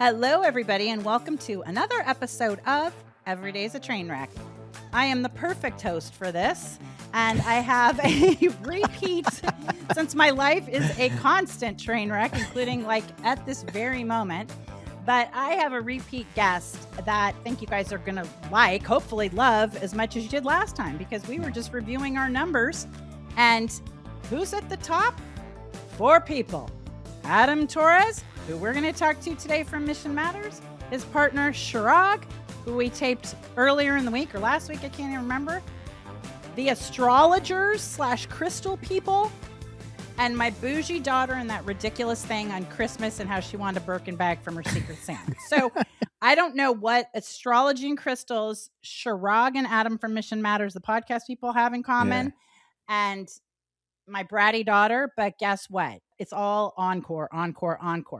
Hello, everybody, and welcome to another episode of Every Day's a Train Wreck. I am the perfect host for this, and I have a repeat since my life is a constant train wreck, including like at this very moment. But I have a repeat guest that I think you guys are going to like, hopefully love as much as you did last time, because we were just reviewing our numbers. And who's at the top? 4 people. Adam Torres, who we're going to talk to today from Mission Matters, his partner Shirag, who we taped earlier in the week or last week, I can't even remember, the astrologers / crystal people, and my bougie daughter and that ridiculous thing on Christmas and how she wanted a Birkin bag from her Secret Santa. So I don't know what astrology and crystals Shirag and Adam from Mission Matters, the podcast people, have in common, and my bratty daughter, but guess what? It's all encore.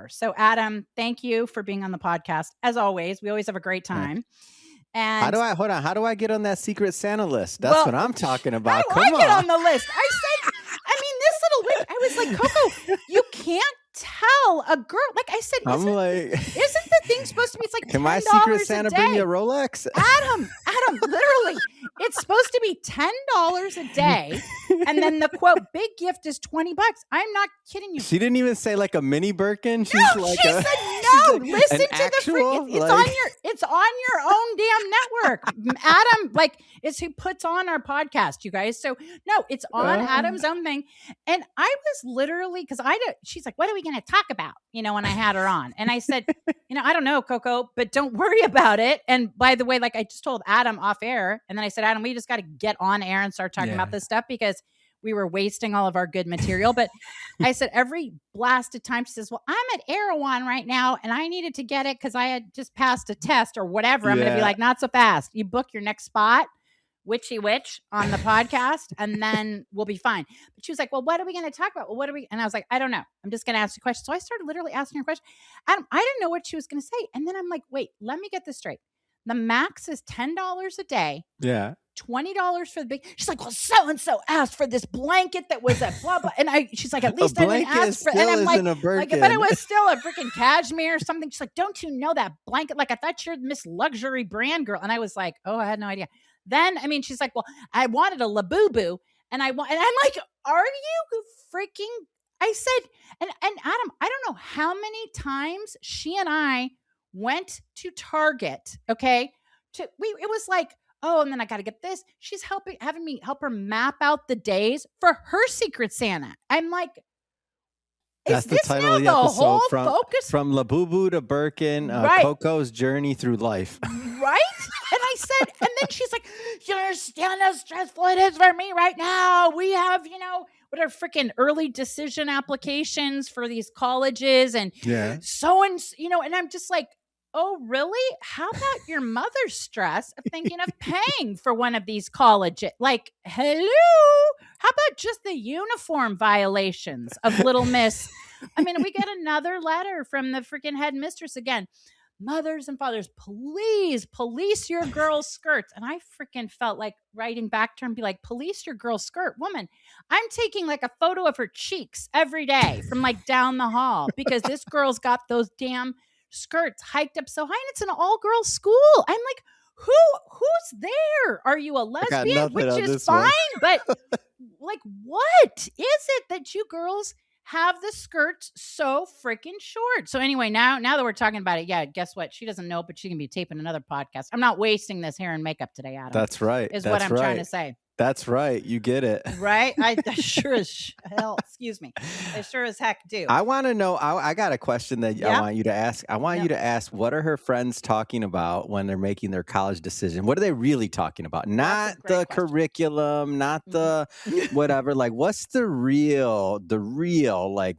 So Adam, thank you for being on the podcast. As always, we always have a great time. And how do I get on that Secret Santa list? That's what I'm talking about. How do I get on the list? This little witch, I was like, Coco, you can't tell a girl. Like I said, isn't the thing supposed to be, it's like $10 can my Secret Santa bring you a Rolex? Adam, literally, it's supposed to be $10 a day. And then the quote, big gift is $20. I'm not kidding you. She didn't even say like a mini Birkin. She said no. Listen to the it's on your own damn network. Adam, is who puts on our podcast, you guys. So no, it's on Adam's own thing. And I was literally, she's like, what are we going to talk about? When I had her on. And I said, I don't know, Coco, but don't worry about it. And by the way, I just told Adam off air. And then I said, Adam, we just got to get on air and start talking about this stuff because we were wasting all of our good material. But I said, every blasted time she says, well, I'm at Erewhon right now and I needed to get it because I had just passed a test or whatever. I'm going to be like, not so fast. You book your next spot, witchy witch, on the podcast, and then we'll be fine. But she was like, well, what are we going to talk about? Well, and I was like, I don't know. I'm just going to ask you questions. So I started literally asking her questions. Adam, I didn't know what she was going to say. And then I'm like, wait, let me get this straight. The max is $10 a day. Yeah. $20 for the big. She's like, well, so-and-so asked for this blanket that was a blah, blah. And she's like, at least I didn't ask for it. And I'm like, but it was still a freaking cashmere or something. She's like, don't you know that blanket? Like, I thought you're Miss Luxury Brand girl. And I was like, oh, I had no idea. Then, she's like, well, I wanted a Labooboo. And I'm like, are you freaking, I said, and Adam, I don't know how many times she and I went to Target. Okay. It was like, oh, and then I got to get this. She's having me help her map out the days for her Secret Santa. I'm like, that's the title of the episode, from Labooboo to Birkin, Coco's journey through life. Right? And I said, and then she's like, you understand how stressful it is for me right now. We have, what are freaking early decision applications for these colleges and and I'm just like, oh, really? How about your mother's stress of thinking of paying for one of these colleges? Like, hello? How about just the uniform violations of Little Miss? We get another letter from the freaking headmistress again. Mothers and fathers, please police your girl's skirts. And I freaking felt like writing back to her and be like, police your girl's skirt. Woman, I'm taking like a photo of her cheeks every day from down the hall because this girl's got those damn skirts hiked up so high, and it's an all-girls school. I'm like, who's there? Are you a lesbian? Which is fine, but what is it that you girls have the skirts so freaking short? So anyway, now that we're talking about it, guess what? She doesn't know, but she can be taping another podcast. I'm not wasting this hair and makeup today, Adam. That's right. What I'm trying to say. That's right. You get it. Right? I sure as hell, excuse me. I sure as heck do. I want to know, I got a question that I want you to ask. I want you to ask, what are her friends talking about when they're making their college decision? What are they really talking about? Not the curriculum, not the whatever. What's the real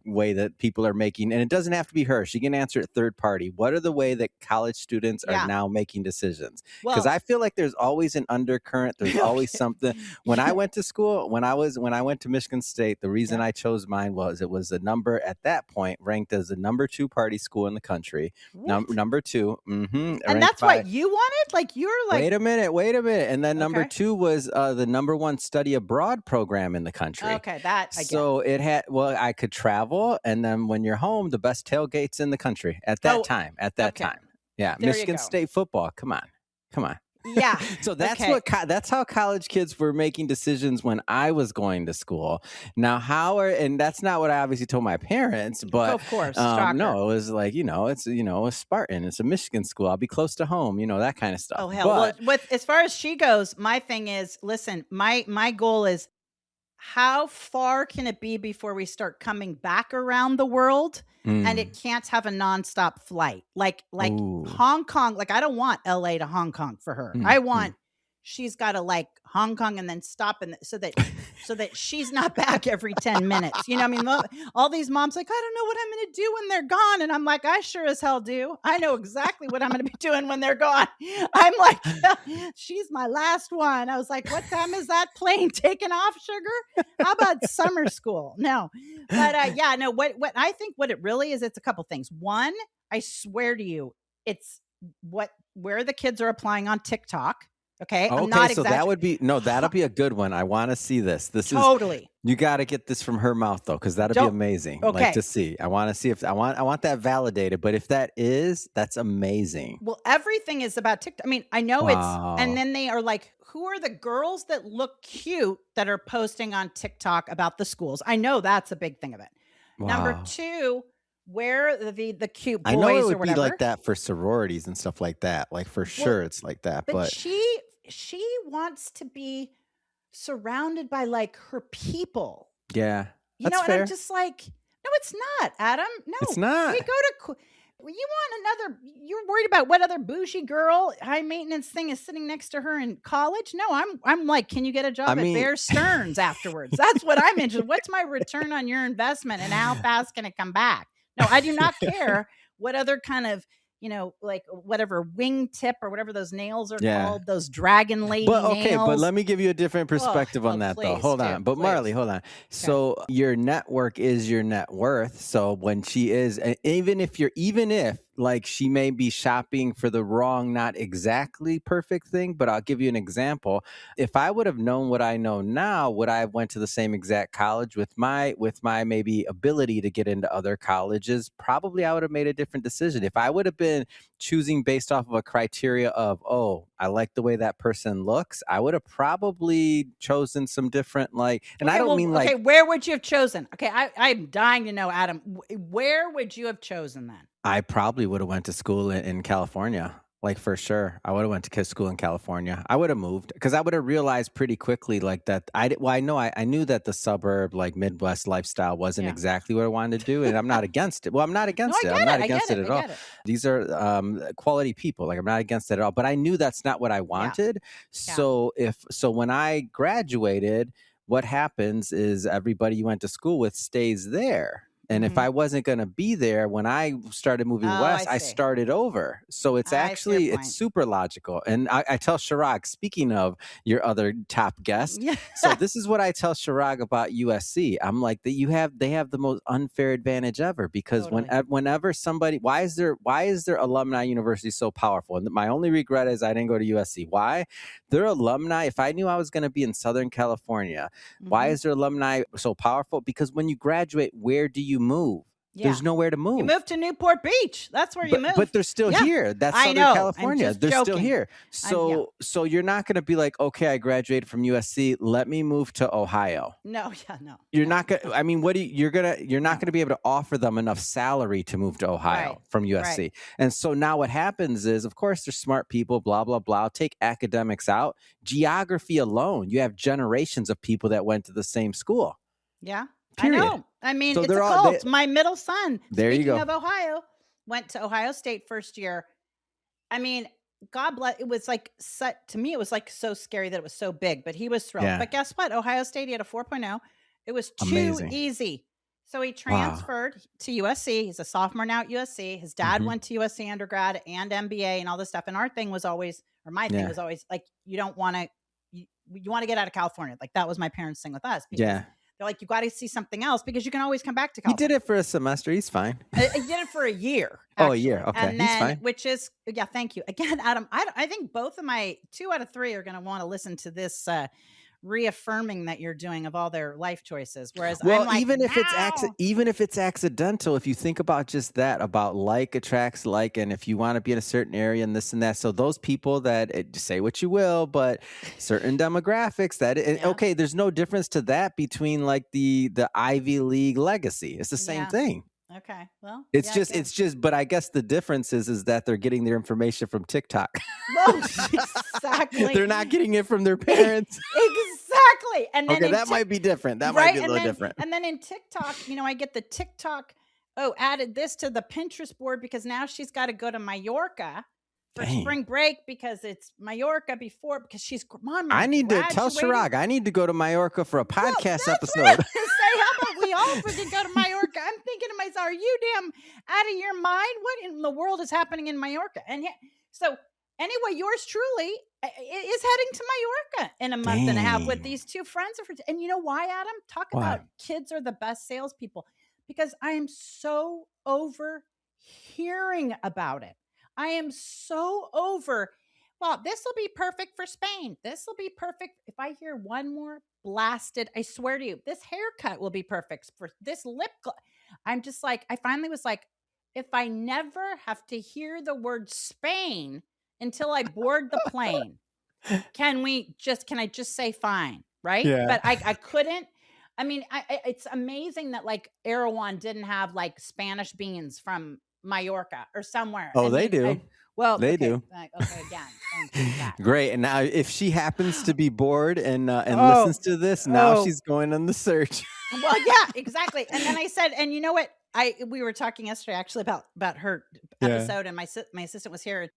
way that people are making, and it doesn't have to be her. She can answer it third party. What are the way that college students are now making decisions? Because I feel like there's always an undercurrent. There's always something. When I went to school, when I went to Michigan State, the reason I chose mine was it was a number at that point ranked as the number 2 party school in the country. Number 2. And that's what you wanted? Like you were like, wait a minute. And then number 2 was the number 1 study abroad program in the country. Okay, that I get. So it had, I could travel, and then when you're home, the best tailgates in the country at that time. Yeah, there Michigan State football. Come on. Yeah. So that's how college kids were making decisions when I was going to school. Now, and that's not what I obviously told my parents, but of course, no, it was like, it's a Spartan, it's a Michigan school. I'll be close to home, that kind of stuff. Oh hell! Well, as far as she goes, my thing is, listen, my goal is, how far can it be before we start coming back around the world? And it can't have a nonstop flight. Like Hong Kong. Like I don't want LA to Hong Kong for her. I want she's got to like Hong Kong and then stop so that she's not back every 10 minutes. You know what I mean? All these moms like, I don't know what I'm going to do when they're gone. And I'm like, I sure as hell do. I know exactly what I'm going to be doing when they're gone. I'm like, she's my last one. I was like, what time is that plane taking off, sugar? How about summer school? No. But what I think what it really is, it's a couple things. One, I swear to you, it's where the kids are applying on TikTok. Okay. So that'll be a good one. I want to see this. Totally. You got to get this from her mouth though, because that'll be amazing. Okay. Like to see. I want to see I want that validated. But if that's amazing. Well, everything is about TikTok. I mean, I know and then they are like, who are the girls that look cute that are posting on TikTok about the schools? I know that's a big thing of it. Wow. Number 2, where the cute boys I know it would or whatever. be like that for sororities and stuff like that. Like for sure it's like that. But she wants to be surrounded by like her people. Yeah. That's fair. And I'm just like, no, it's not, Adam. No, it's not. We go to, you're worried about what other bougie girl, high maintenance thing is sitting next to her in college? No, I'm like, can you get a job at Bear Stearns afterwards? That's what I'm interested in. What's my return on your investment and how fast can it come back? No, I do not care what other kind of, like whatever wingtip or whatever those nails are called, those dragon lady nails. But let me give you a different perspective on that though. Hold on. But Marley, hold on. Okay. So your network is your net worth. So when she is, even if like she may be shopping for the wrong, not exactly perfect thing, but I'll give you an example. If I would have known what I know now, would I have went to the same exact college with my maybe ability to get into other colleges? Probably I would have made a different decision. If I would have been choosing based off of a criteria of, I like the way that person looks, I would have probably chosen some different where would you have chosen? Okay, I'm dying to know, Adam, where would you have chosen then? I probably would have went to school in California, like for sure. I would have went to school in California. I would have moved because I would have realized pretty quickly like that. I knew that the suburb, like Midwest lifestyle wasn't exactly what I wanted to do. And I'm not against it. Well, I'm not against it. I'm not against it at all. These are quality people. Like I'm not against it at all. But I knew that's not what I wanted. Yeah. So when I graduated, what happens is everybody you went to school with stays there. And if I wasn't going to be there when I started moving west, I started over. So it's it's super logical. And I tell Chirag, speaking of your other top guest, so this is what I tell Chirag about USC. I'm like, they have the most unfair advantage ever because whenever somebody, why is their alumni university so powerful? And my only regret is I didn't go to USC. Why? Their alumni, if I knew I was going to be in Southern California, why is their alumni so powerful? Because when you graduate, where do you move? Yeah. There's nowhere to move. You moved to Newport Beach. That's where you moved. But they're still here. That's Southern California. They're still here. So you're not going to be like, okay, I graduated from USC. Let me move to Ohio. No. You're not going to, I mean, you're not going to be able to offer them enough salary to move to Ohio from USC. Right. And so now what happens is, of course, they're smart people, blah, blah, blah. Take academics out. Geography alone, you have generations of people that went to the same school. Yeah. Period. I know. I mean, so it's a cult. My middle son, speaking of Ohio, went to Ohio State first year. I mean, God bless. It was like, to me, it was like so scary that it was so big, but he was thrilled. Yeah. But guess what? Ohio State, he had a 4.0. It was too easy. So he transferred to USC. He's a sophomore now at USC. His dad went to USC undergrad and MBA and all this stuff. And our thing was always, or my thing was always like, you don't want to, you want to get out of California. Like that was my parents' thing with us. Yeah. They're like, you got to see something else because you can always come back to California. He did it for a semester. He's fine. I did it for a year. Actually. Oh, a year. Okay. And then, he's fine. Which is, yeah, thank you. Again, Adam, I think both of my 2 out of 3 are going to want to listen to this reaffirming that you're doing of all their life choices. Whereas I'm like, even if it's accidental, if you think about just that, about like attracts like, and if you want to be in a certain area and this and that. So those people that say what you will, but certain demographics okay, there's no difference to that between like the Ivy League legacy. It's the same thing. Okay. Well, it's just, but I guess the difference is that they're getting their information from TikTok. Well, exactly. They're not getting it from their parents. Exactly. And then that might be different. That might be a little different. And then in TikTok, I get the TikTok, added this to the Pinterest board because now she's got to go to Mallorca for spring break because it's Mallorca because she's mom. I need to tell Chirag, I need to go to Mallorca for a podcast episode. What I was say, how about we all freaking go to Mallorca? I'm thinking to myself, are you damn out of your mind? What in the world is happening in Mallorca? And so anyway, yours truly is heading to Mallorca in a month and a half with these 2 friends of hers. And you know why, Adam? Talk about kids are the best salespeople because I am so over hearing about it. I am so over. Well, this will be perfect for Spain. This will be perfect. If I hear one more blasted, I swear to you, this haircut will be perfect for this lip gloss. I'm just like, I finally was like, if I never have to hear the word Spain until I board the plane, can I just say fine? Right. Yeah. But I couldn't. I mean, it's amazing that like Erewhon didn't have like Spanish beans from Mallorca or somewhere. Oh, they do. They do. Okay, again. Great. And now if she happens to be bored and listens to this, now she's going on the search. Well, yeah, exactly. And then I said, and you know what? We were talking yesterday actually about her episode and my assistant was here.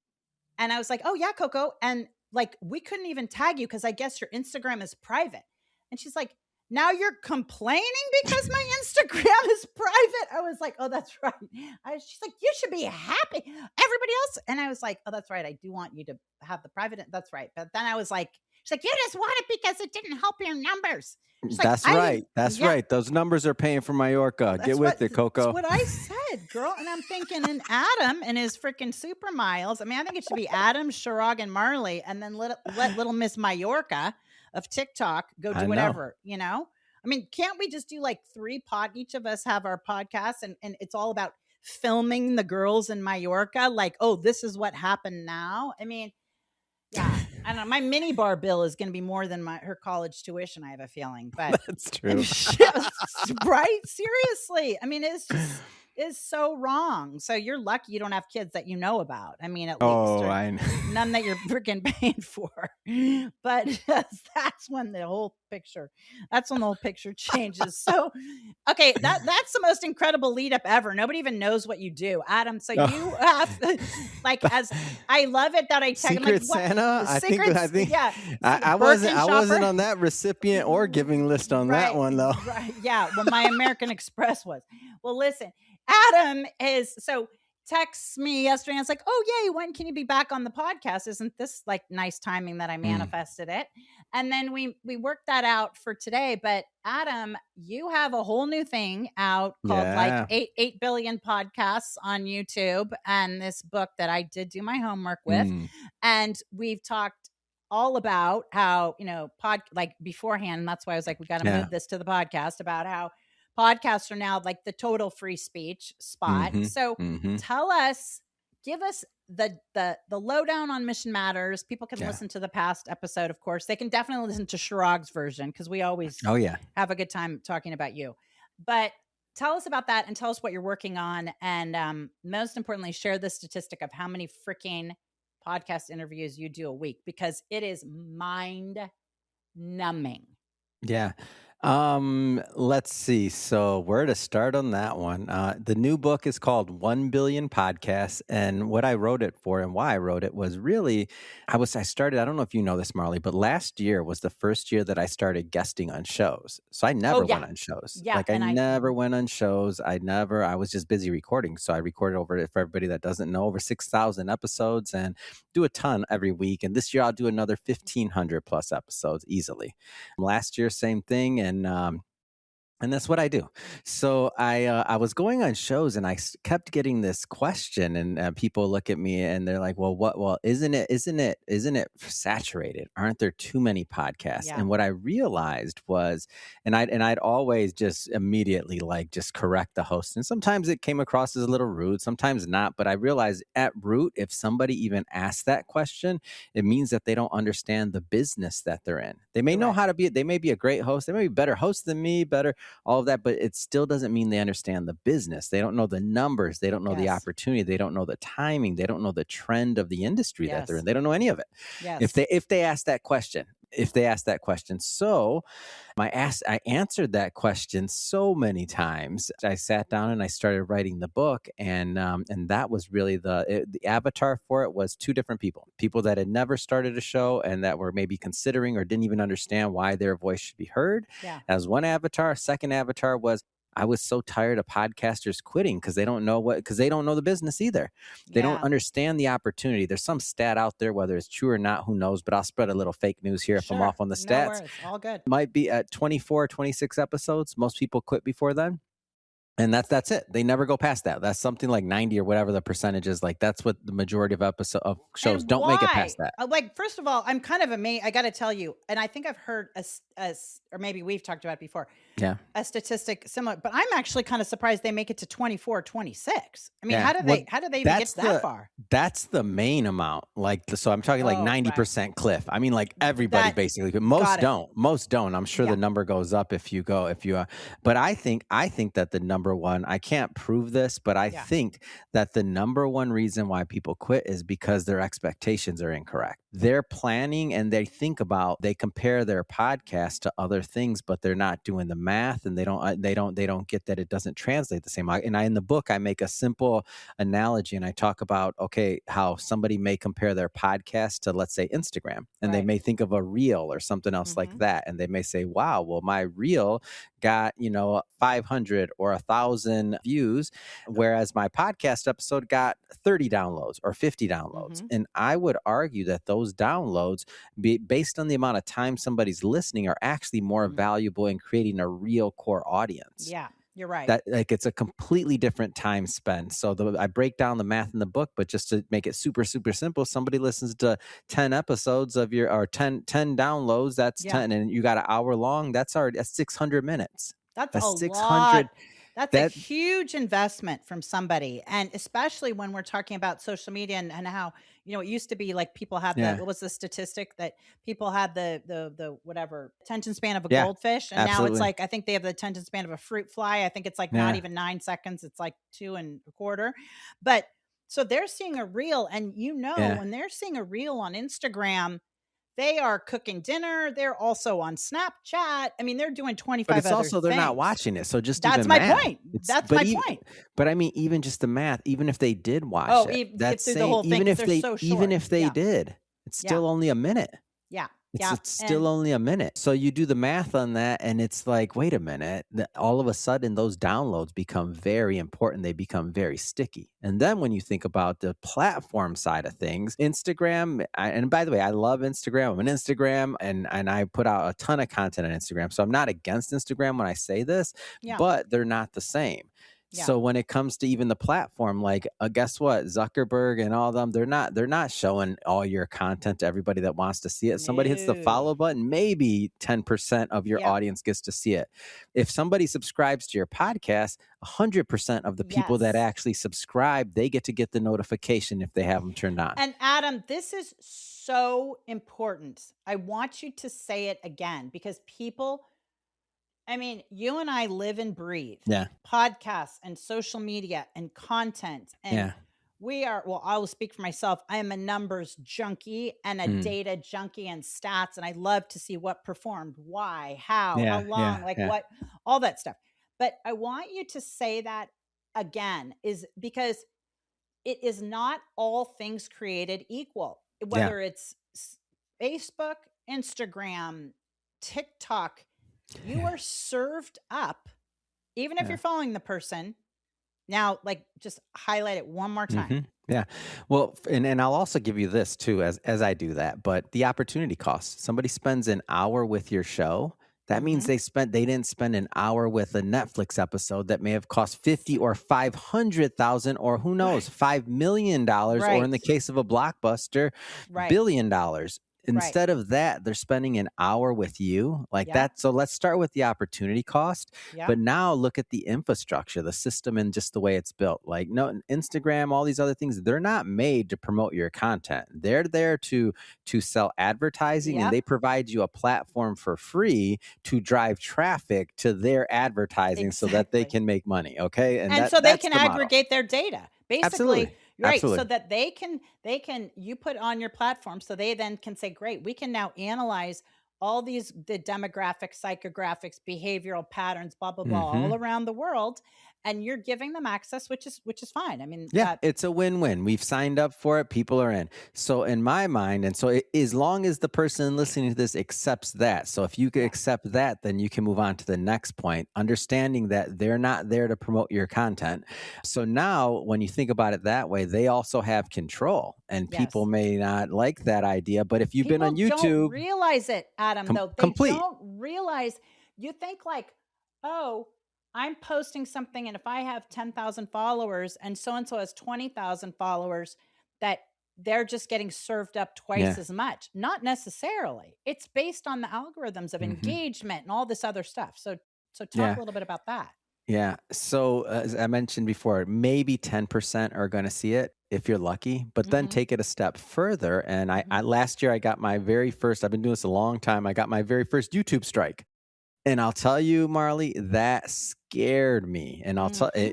And I was like, oh yeah, Coco. And like, we couldn't even tag you because I guess your Instagram is private. And she's like, now you're complaining because my Instagram is private. I was like, oh, that's right. She's like, you should be happy. Everybody else. And I was like, oh, that's right. I do want you to have the private. That's right. But then I was like, she's like, you just want it because it didn't help your numbers. That's right. That's right. Those numbers are paying for Mallorca. Get with it, Coco. That's what I said, girl. And I'm thinking, and Adam and his freaking super miles. I mean, I think it should be Adam, Chirag, and Marley, and then let little Miss Mallorca of TikTok go do whatever, I mean, can't we just do like 3 each of us have our podcasts and it's all about filming the girls in Mallorca? Like, oh, this is what happened now. I mean, yeah, I don't know. My mini bar bill is going to be more than her college tuition. I have a feeling, but that's true. Right? Seriously. I mean, it's just is so wrong. So you're lucky you don't have kids that you know about. I mean, at least I know. None that you're freaking paying for. But that's when the whole picture changes. So, okay, that's the most incredible lead up ever. Nobody even knows what you do, Adam. So you have as I love it that I tag Secret Santa. I think yeah. I wasn't on that recipient or giving list on that one though. Right. Yeah. Well, my American Express was. Well, listen. Adam texts me yesterday and it's like, oh yay, when can you be back on the podcast? Isn't this like nice timing that I manifested it? And then we worked that out for today. But Adam, you have a whole new thing out called like 8 billion podcasts on YouTube and this book that I did do my homework with. And we've talked all about how, beforehand. And that's why I was like, we got to move this to the podcast about how podcasts are now like the total free speech spot. So tell us, give us the lowdown on Mission Matters. People can listen to the past episode, of course. They can definitely listen to Chirag's version because we always have a good time talking about you. But tell us about that and tell us what you're working on. And most importantly, share the statistic of how many freaking podcast interviews you do a week because it is mind numbing. Yeah. Let's see. So where to start on that one? The new book is called 1 Billion Podcasts. And what I wrote it for and why I wrote it was really, I started, I don't know if you know this, Marley, but last year was the first year that I started guesting on shows. So I never went on shows. Yeah. Like I never went on shows. I was just busy recording. So I recorded over, for everybody that doesn't know, over 6,000 episodes and do a ton every week. And this year I'll do another 1,500 plus episodes easily. Last year, same thing. And that's what I do. So I was going on shows and kept getting this question, and people look at me and they're like, "Well, what? Well, isn't it saturated? Aren't there too many podcasts?" Yeah. And what I realized was, I'd always just immediately like just correct the host, and sometimes it came across as a little rude, sometimes not. But I realized at root, if somebody even asks that question, it means that they don't understand the business that they're in. They may know how to be. They may be a great host. They may be a better host than me, better all of that, but it still doesn't mean they understand the business. They don't know the numbers. They don't know the opportunity. They don't know the timing. They don't know the trend of the industry that they're in. They don't know any of it. If they ask that question. So I answered that question so many times. I sat down and I started writing the book, and that was really the avatar for it was two different people that had never started a show and that were maybe considering or didn't even understand why their voice should be heard. As one avatar. Second avatar was, I was so tired of podcasters quitting because they don't know the business either. They don't understand the opportunity. There's some stat out there, whether it's true or not, who knows, but I'll spread a little fake news here if I'm off on the stats. No worries. All good. Might be at 24, 26 episodes. Most people quit before then. And that's it. They never go past that. That's something like 90 or whatever the percentage is. Like that's what the majority of shows don't make it past that. Like, first of all, I'm kind of amazed. I got to tell you, and I think I've heard or maybe we've talked about it before. Yeah. A statistic similar, but I'm actually kind of surprised they make it to 24, 26. I mean, how do they even get that far? That's the main amount. Like, so I'm talking like 90% cliff. I mean, like everybody basically, but most don't. I'm sure the number goes up if you but I think that the number one, I can't prove this, but I think that the number one reason why people quit is because their expectations are incorrect. They're planning and they compare their podcast to other things, but they're not doing the math, and they don't get that it doesn't translate the same. And in the book, I make a simple analogy, and I talk about how somebody may compare their podcast to, let's say, Instagram, and they may think of a reel or something else like that, and they may say, "Wow, well, my reel got 500 or 1,000 views, whereas my podcast episode got 30 downloads or 50 downloads." And I would argue that those downloads, based on the amount of time somebody's listening, are actually more valuable in creating a real core audience. Yeah, you're right. That it's a completely different time spent. So I break down the math in the book, but just to make it super, super simple, somebody listens to 10 episodes of 10 downloads, that's 10, and you got an hour long, that's 600 minutes. That's a 600. That's a huge investment from somebody. And especially when we're talking about social media and how, it used to be like people had what was the statistic that people had the whatever attention span of a goldfish. And now it's like, I think they have the attention span of a fruit fly. I think it's like not even 9 seconds. It's like 2.25. But so they're seeing a reel, and when they're seeing a reel on Instagram, they are cooking dinner. They're also on Snapchat. I mean, they're doing 25 But it's other also, they're things. not watching it. So just that's my point. That's my point. But I mean, even just the math, even if they did watch it, that's the whole thing, even if they short. did, it's still only a minute. Yeah. It's still only a minute. So you do the math on that, and it's like, wait a minute. All of a sudden, those downloads become very important. They become very sticky. And then when you think about the platform side of things, Instagram, and by the way, I love Instagram. I'm an Instagram, and I put out a ton of content on Instagram. So I'm not against Instagram when I say this, but they're not the same. Yeah. So when it comes to even the platform, like guess what, Zuckerberg and all of them, they're not showing all your content to everybody that wants to see it. Somebody hits the follow button, maybe 10% of your audience gets to see it. If somebody subscribes to your podcast, 100% of the people that actually subscribe, they get the notification if they have them turned on. And Adam, this is so important. I want you to say it again, because you and I live and breathe podcasts and social media and content. And well, I will speak for myself. I am a numbers junkie and a Mm. data junkie and stats. And I love to see what performed, why, how Yeah, long, yeah, like yeah, what, all that stuff. But I want you to say that again, is because it is not all things created equal, yeah, whether it's Facebook, Instagram, TikTok, you yeah, are served up, even if yeah. you're following the person. Now, like, just highlight it one more time. Yeah. Well, and I'll also give you this too as I do that, but the opportunity cost. Somebody spends an hour with your show. That means Hmm. they didn't spend an hour with a Netflix episode that may have cost 50 or 500,000 or who knows, Right. $5 million, or in the Right. case of a blockbuster, Right. $1 billion. Right. Instead of that, they're spending an hour with you like Yep. that. So let's start with the opportunity cost. Yep. But now look at the infrastructure, the system, and just the way it's built. Like, no, Instagram, all these other things, they're not made to promote your content. They're there to sell advertising, and Yep. they provide you a platform for free to drive traffic to their advertising so that they Exactly. can make money. Okay. And And so they that's can the model. aggregate their data. Basically, Absolutely. right, so Absolutely. that they can you put on your platform, so they then can say, great, we can now analyze all the demographics, psychographics, behavioral patterns, blah blah blah, all Hmm. around the world, and you're giving them access, which is fine. I mean, Yeah, it's a win-win. We've signed up for it. People are in. So in my mind, and so as long as the person listening to this accepts that, so if you could yeah, accept that, then you can move on to the next point, understanding that they're not there to promote your content. So now when you think about it that way, they also have control, and people yes. may not like that idea. But if you've been on People don't YouTube, realize it, Adam, though. They complete. don't realize. You think like, oh, I'm posting something, and if I have 10,000 followers and so has 20,000 followers, that they're just getting served up twice Yeah. as much. Not necessarily. It's based on the algorithms of Hmm. engagement and all this other stuff. So talk Yeah. a little bit about that. Yeah. So as I mentioned before, maybe 10% are going to see it if you're lucky, but then Hmm. take it a step further. And I Hmm. last year I got my very first, I've been doing this a long time. I got my very first YouTube strike. And I'll tell you, Marley, that scared me. And Hmm.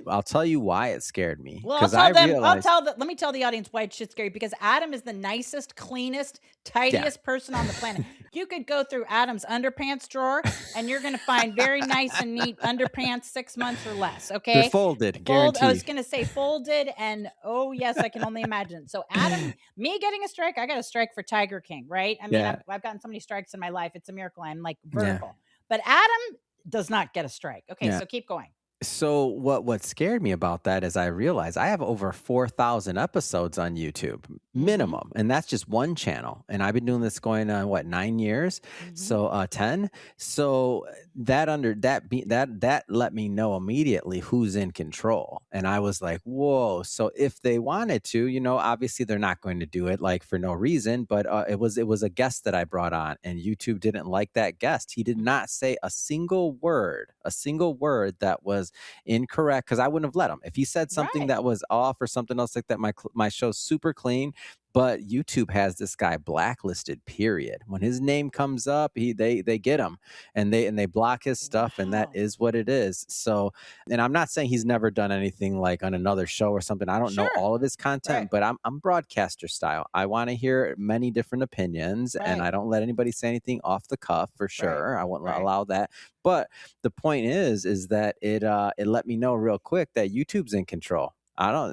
I'll tell you why it scared me. Well, I'll Cause I tell them. realized, Let me tell the audience why it's shit scary, because Adam is the nicest, cleanest, yeah. tidiest person on the planet. You could go through Adam's underpants drawer and you're going to find very nice and neat underpants 6 months or less. They're Okay. folded, I was guarantee. going to say folded. And oh, yes, I can only imagine. So, Adam, me getting a strike, I got a strike for Tiger King, right? I mean, Yeah. I've gotten so many strikes in my life. It's a miracle. I'm like Yeah. vertical. But Adam does not get a strike. Okay. Yeah. So keep going. So what scared me about that is I realized I have over 4,000 episodes on YouTube Hmm. minimum, and that's just one channel. And I've been doing this going on 9 years, Hmm. so 10. So that let me know immediately who's in control, and I was like, whoa. So if they wanted to, obviously they're not going to do it like for no reason, but it was a guest that I brought on, and YouTube didn't like that guest. He did not say a single word that was incorrect, because I wouldn't have let him. If he said something Right. that was off or something else like that, my show's super clean. But YouTube has this guy blacklisted. Period. When his name comes up, they get him, and they block his stuff, and that Wow. is what it is. So, and I'm not saying he's never done anything like on another show or something. I don't know Sure. all of his Right. content, but I'm broadcaster style. I want to hear many different opinions, and Right. I don't let anybody say anything off the cuff for Right. sure. I won't Right. allow that. But the point is that it let me know real quick that YouTube's in control.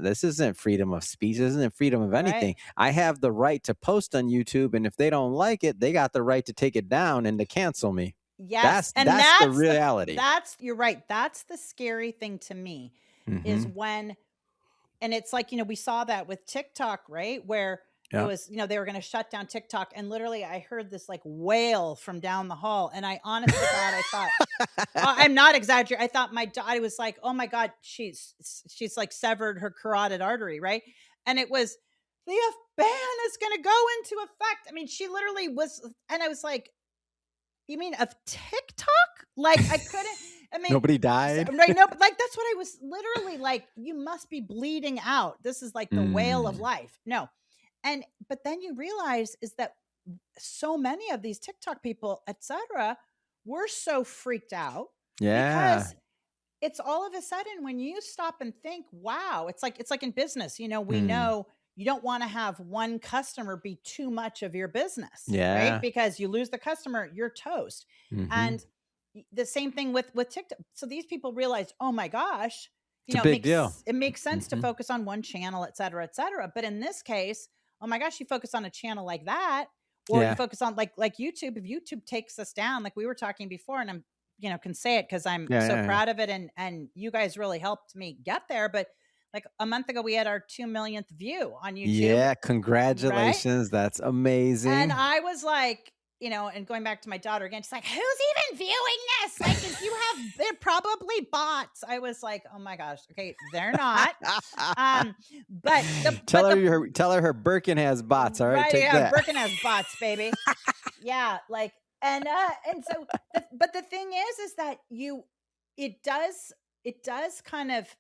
This isn't freedom of speech. This isn't freedom of Right. anything. I have the right to post on YouTube, and if they don't like it, they got the right to take it down and to cancel me. Yes. And That's the reality. you're right. That's the scary thing to me is Hmm. when, and it's like, we saw that with TikTok, right? Where it Yeah. was, they were going to shut down TikTok. And literally I heard this like wail from down the hall. And I, honest to God, I thought, I'm not exaggerating. I thought I was like, oh my God, she's like severed her carotid artery, right? And it was, the ban is going to go into effect. I mean, she literally was, and I was like, you mean of TikTok? Like I couldn't. I mean, Nobody died. right? No, but like that's what I was literally like. You must be bleeding out. This is like the whale of Mm. life. No, but then you realize is that so many of these TikTok people, etc., were so freaked out Yeah. because it's all of a sudden when you stop and think, wow, it's like in business, we Mm. know you don't want to have one customer be too much of your business, right? Yeah. Because you lose the customer, you're toast. Mm-hmm. And the same thing with TikTok. So these people realized, oh my gosh, It's a big deal. it makes sense to Mm-hmm. focus on one channel, et cetera, et cetera. But in this case, oh my gosh, you focus on a channel like that, or you Yeah. focus on like YouTube. If YouTube takes us down, like we were talking before, and I'm can say it because I'm Yeah. so Yeah. proud of it, and you guys really helped me get there. But like a month ago, we had our 2 millionth view on YouTube, Yeah. right? Congratulations. That's And amazing. I was like, and going back to my daughter again, she's like, who's even viewing this? Like, if you have, they're probably bots. I was like, oh my gosh. Okay. They're not. But tell her her Birkin has bots. All right. right. Take Yeah. that. Birkin has bots, baby. Yeah. Like, and so, but the thing is that it does kind of,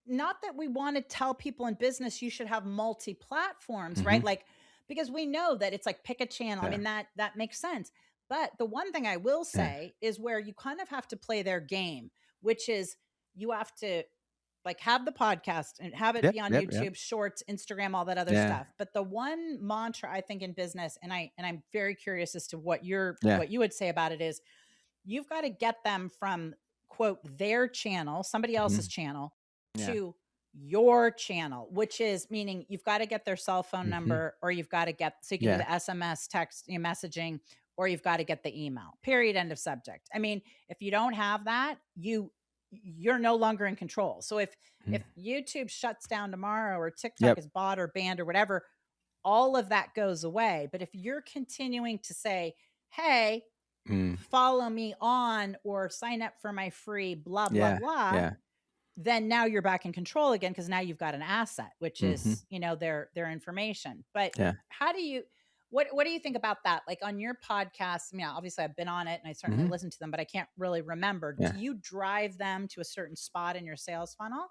not that we want to tell people in business you should have multi platforms, right? Mhm. Like, because we know that it's like pick a channel. I Yeah. mean, that makes sense. But the one thing I will say is where you kind of have to play their game, which is you have to like have the podcast and have it be on YouTube, Shorts, Instagram, all that other stuff. But the one mantra I think in business, and I'm very curious as to what what you would say about it, is you've got to get them from quote their channel, somebody else's channel, to your channel, which is meaning you've got to get their cell phone number, or you've got to get, so you can do the SMS text messaging, or you've got to get the email, period, end of subject. I mean, if you don't have that, you're no longer in control. So if YouTube shuts down tomorrow, or TikTok is bought or banned or whatever, all of that goes away. But if you're continuing to say, hey, follow me on, or sign up for my free blah, blah, blah, then now you're back in control again, because now you've got an asset, which is, their information. But how do you, what do you think about that? Like on your podcast, I mean, obviously I've been on it and I certainly listen to them, but I can't really remember. Do you drive them to a certain spot in your sales funnel?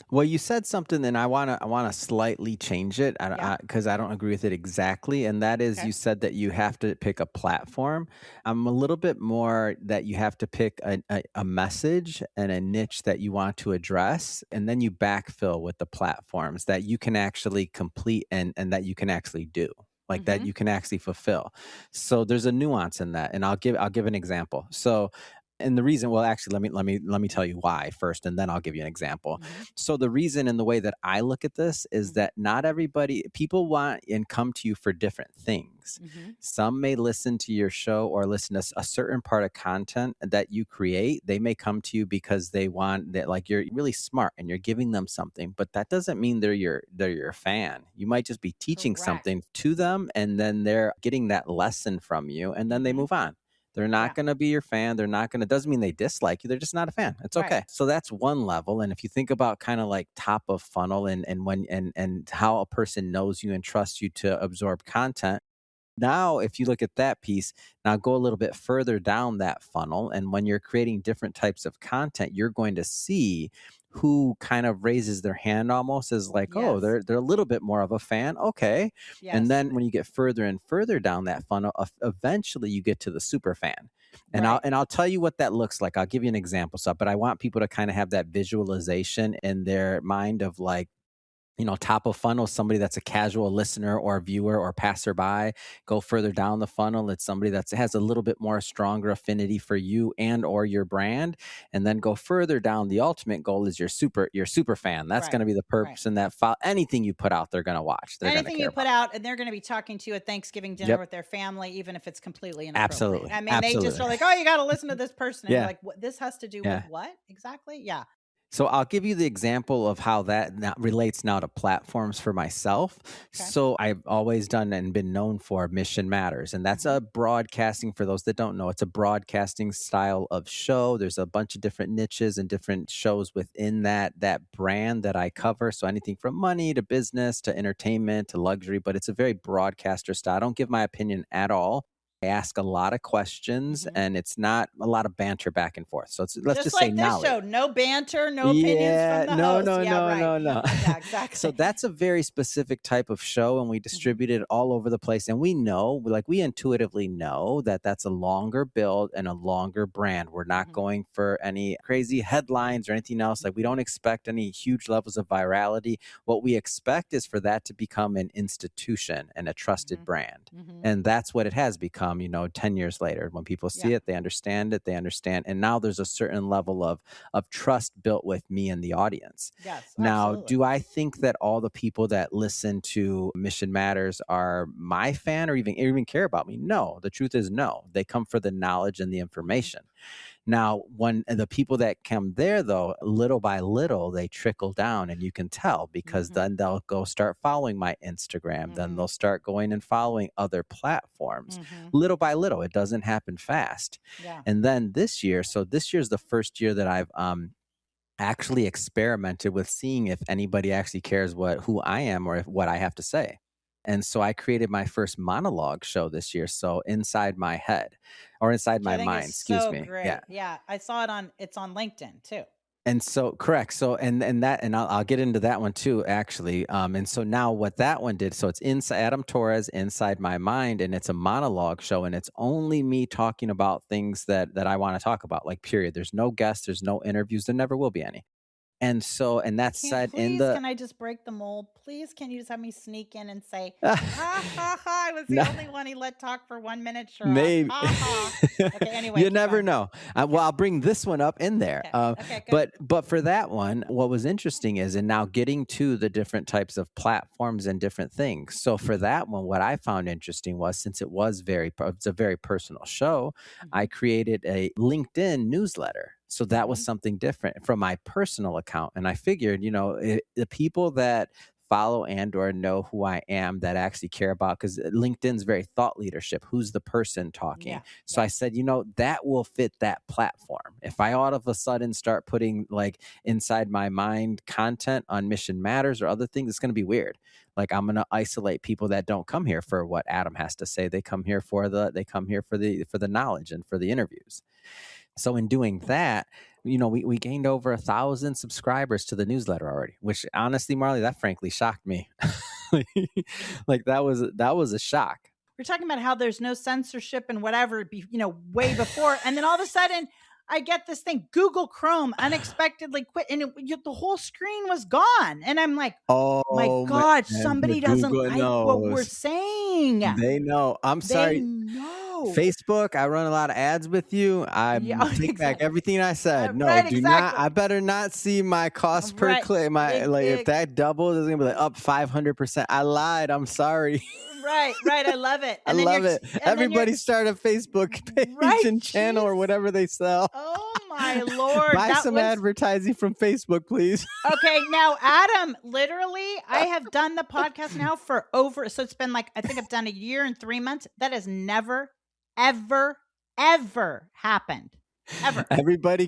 Well, you said something, and I wanna slightly change it because I don't agree with it exactly. And that is, you said that you have to pick a platform. I'm a little bit more that you have to pick a message and a niche that you want to address, and then you backfill with the platforms that you can actually complete and that you can actually do. Like that you can actually fulfill. So there's a nuance in that, and I'll give an example. So, and the reason, well, actually, let me tell you why first, and then I'll give you an example. So the reason and the way that I look at this is that not everybody, people want and come to you for different things. Some may listen to your show or listen to a certain part of content that you create. They may come to you because they want that, like you're really smart and you're giving them something, but that doesn't mean they're your fan. You might just be teaching something to them, and then they're getting that lesson from you, and then they move on. They're not going to be your fan. They're not going to, doesn't mean they dislike you. They're just not a fan. It's okay. So that's one level. And if you think about kind of like top of funnel and when, and how a person knows you and trusts you to absorb content. Now, if you look at that piece, now go a little bit further down that funnel. And when you're creating different types of content, you're going to see who kind of raises their hand almost as like, oh, they're a little bit more of a fan. Okay. And then when you get further and further down that funnel, eventually you get to the super fan. And I'll tell you what that looks like. I'll give you an example. But I want people to kind of have that visualization in their mind of like, top of funnel, somebody that's a casual listener or viewer or passerby. Go further down the funnel, it's somebody that has a little bit more stronger affinity for you and or your brand. And then go further down. The ultimate goal is your super fan. That's going to be the person that anything you put out, they're going to watch. Anything you put out, and they're going to be talking to you at Thanksgiving dinner with their family, even if it's completely inappropriate. Absolutely. I mean, they just are like, oh, you got to listen to this person. And you're like, what, this has to do with what exactly? Yeah. So I'll give you the example of how that relates now to platforms for myself. So I've always done and been known for Mission Matters. And that's a broadcasting, for those that don't know, it's a broadcasting style of show. There's a bunch of different niches and different shows within that brand that I cover. So anything from money to business to entertainment to luxury, but it's a very broadcaster style. I don't give my opinion at all. I ask a lot of questions, and it's not a lot of banter back and forth. So let's just like say this knowledge. show, no banter, no opinions from the host. No. Yeah, exactly. So that's a very specific type of show, and we distribute it all over the place. And we know, like, we intuitively know that that's a longer build and a longer brand. We're not going for any crazy headlines or anything else. Like, we don't expect any huge levels of virality. What we expect is for that to become an institution and a trusted brand. And that's what it has become, 10 years later. When people see it, they understand it, and now there's a certain level of trust built with me and the audience. Yes, now, absolutely. do I think that all the people that listen to Mission Matters are my fan or even care about me? No, the truth is no. They come for the knowledge and the information. Now, when the people that come there, though, little by little, they trickle down, and you can tell, because then they'll go start following my Instagram. Then they'll start going and following other platforms. Little by little. It doesn't happen fast. Yeah. And then this year's the first year that I've actually experimented with seeing if anybody actually cares who I am or what I have to say. And so I created my first monologue show this year. So Inside My Head, or Inside My Mind, excuse me. Great. Yeah. I saw it's on LinkedIn too. And so, correct. So, and I'll get into that one too, actually. And so now what that one did, so it's Adam Torres, Inside My Mind, and it's a monologue show, and it's only me talking about things that I want to talk about, like, period. There's no guests, there's no interviews, there never will be any. And so, and that's said in the. Can I just break the mold? Please, can you just have me sneak in and say, ha ha ha! I was the only one he let talk for 1 minute. Sure. Maybe. Ha, ha. Okay. Anyway, you never know. Well, I'll bring this one up in there. Okay, good. But for that one, what was interesting is, and now getting to the different types of platforms and different things. So for that one, what I found interesting was, since it's a very personal show, I created a LinkedIn newsletter. So that was something different from my personal account. And I figured, the people that follow and or know who I am, that actually care about, because LinkedIn's very thought leadership. Who's the person talking? Yeah. So I said, that will fit that platform. If I all of a sudden start putting, like, Inside My Mind content on Mission Matters or other things, it's going to be weird. Like, I'm going to isolate people that don't come here for what Adam has to say. They come here for the knowledge and for the interviews. So in doing that, we gained over 1,000 subscribers to the newsletter already, which honestly, Marley, that frankly shocked me. Like, that was a shock. We're talking about how there's no censorship and whatever, way before. And then all of a sudden I get this thing, Google Chrome unexpectedly quit, and the whole screen was gone. And I'm like, oh my God, somebody doesn't like what we're saying. They know. I'm sorry. They know. Facebook, I run a lot of ads with you. I take back everything I said. No, not. I better not see my cost per click. If that doubles, it's gonna be like up 500%. I lied. I'm sorry. Right. I love it. I love it. Everybody start a Facebook page and channel or whatever they sell. Oh my Lord. Buy some advertising from Facebook, please. Okay. Now, Adam, literally, I have done the podcast now for so it's been I think I've done 1 year and 3 months. That has never, ever, ever happened. Ever. Everybody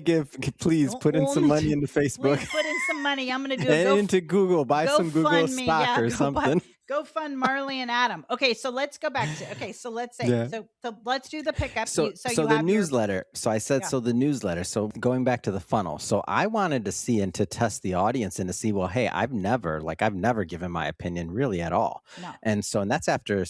please put in some money into Facebook. Please put in some money. I'm going to do and into Google. Buy some Google stock or something. Go fund Marley and Adam. Okay, so let's go back to. So let's say. So let's do the pickup. So the newsletter. So I said the newsletter. So going back to the funnel. So I wanted to see and to test the audience and to see. Well, hey, I've never given my opinion really at all. No. And that's after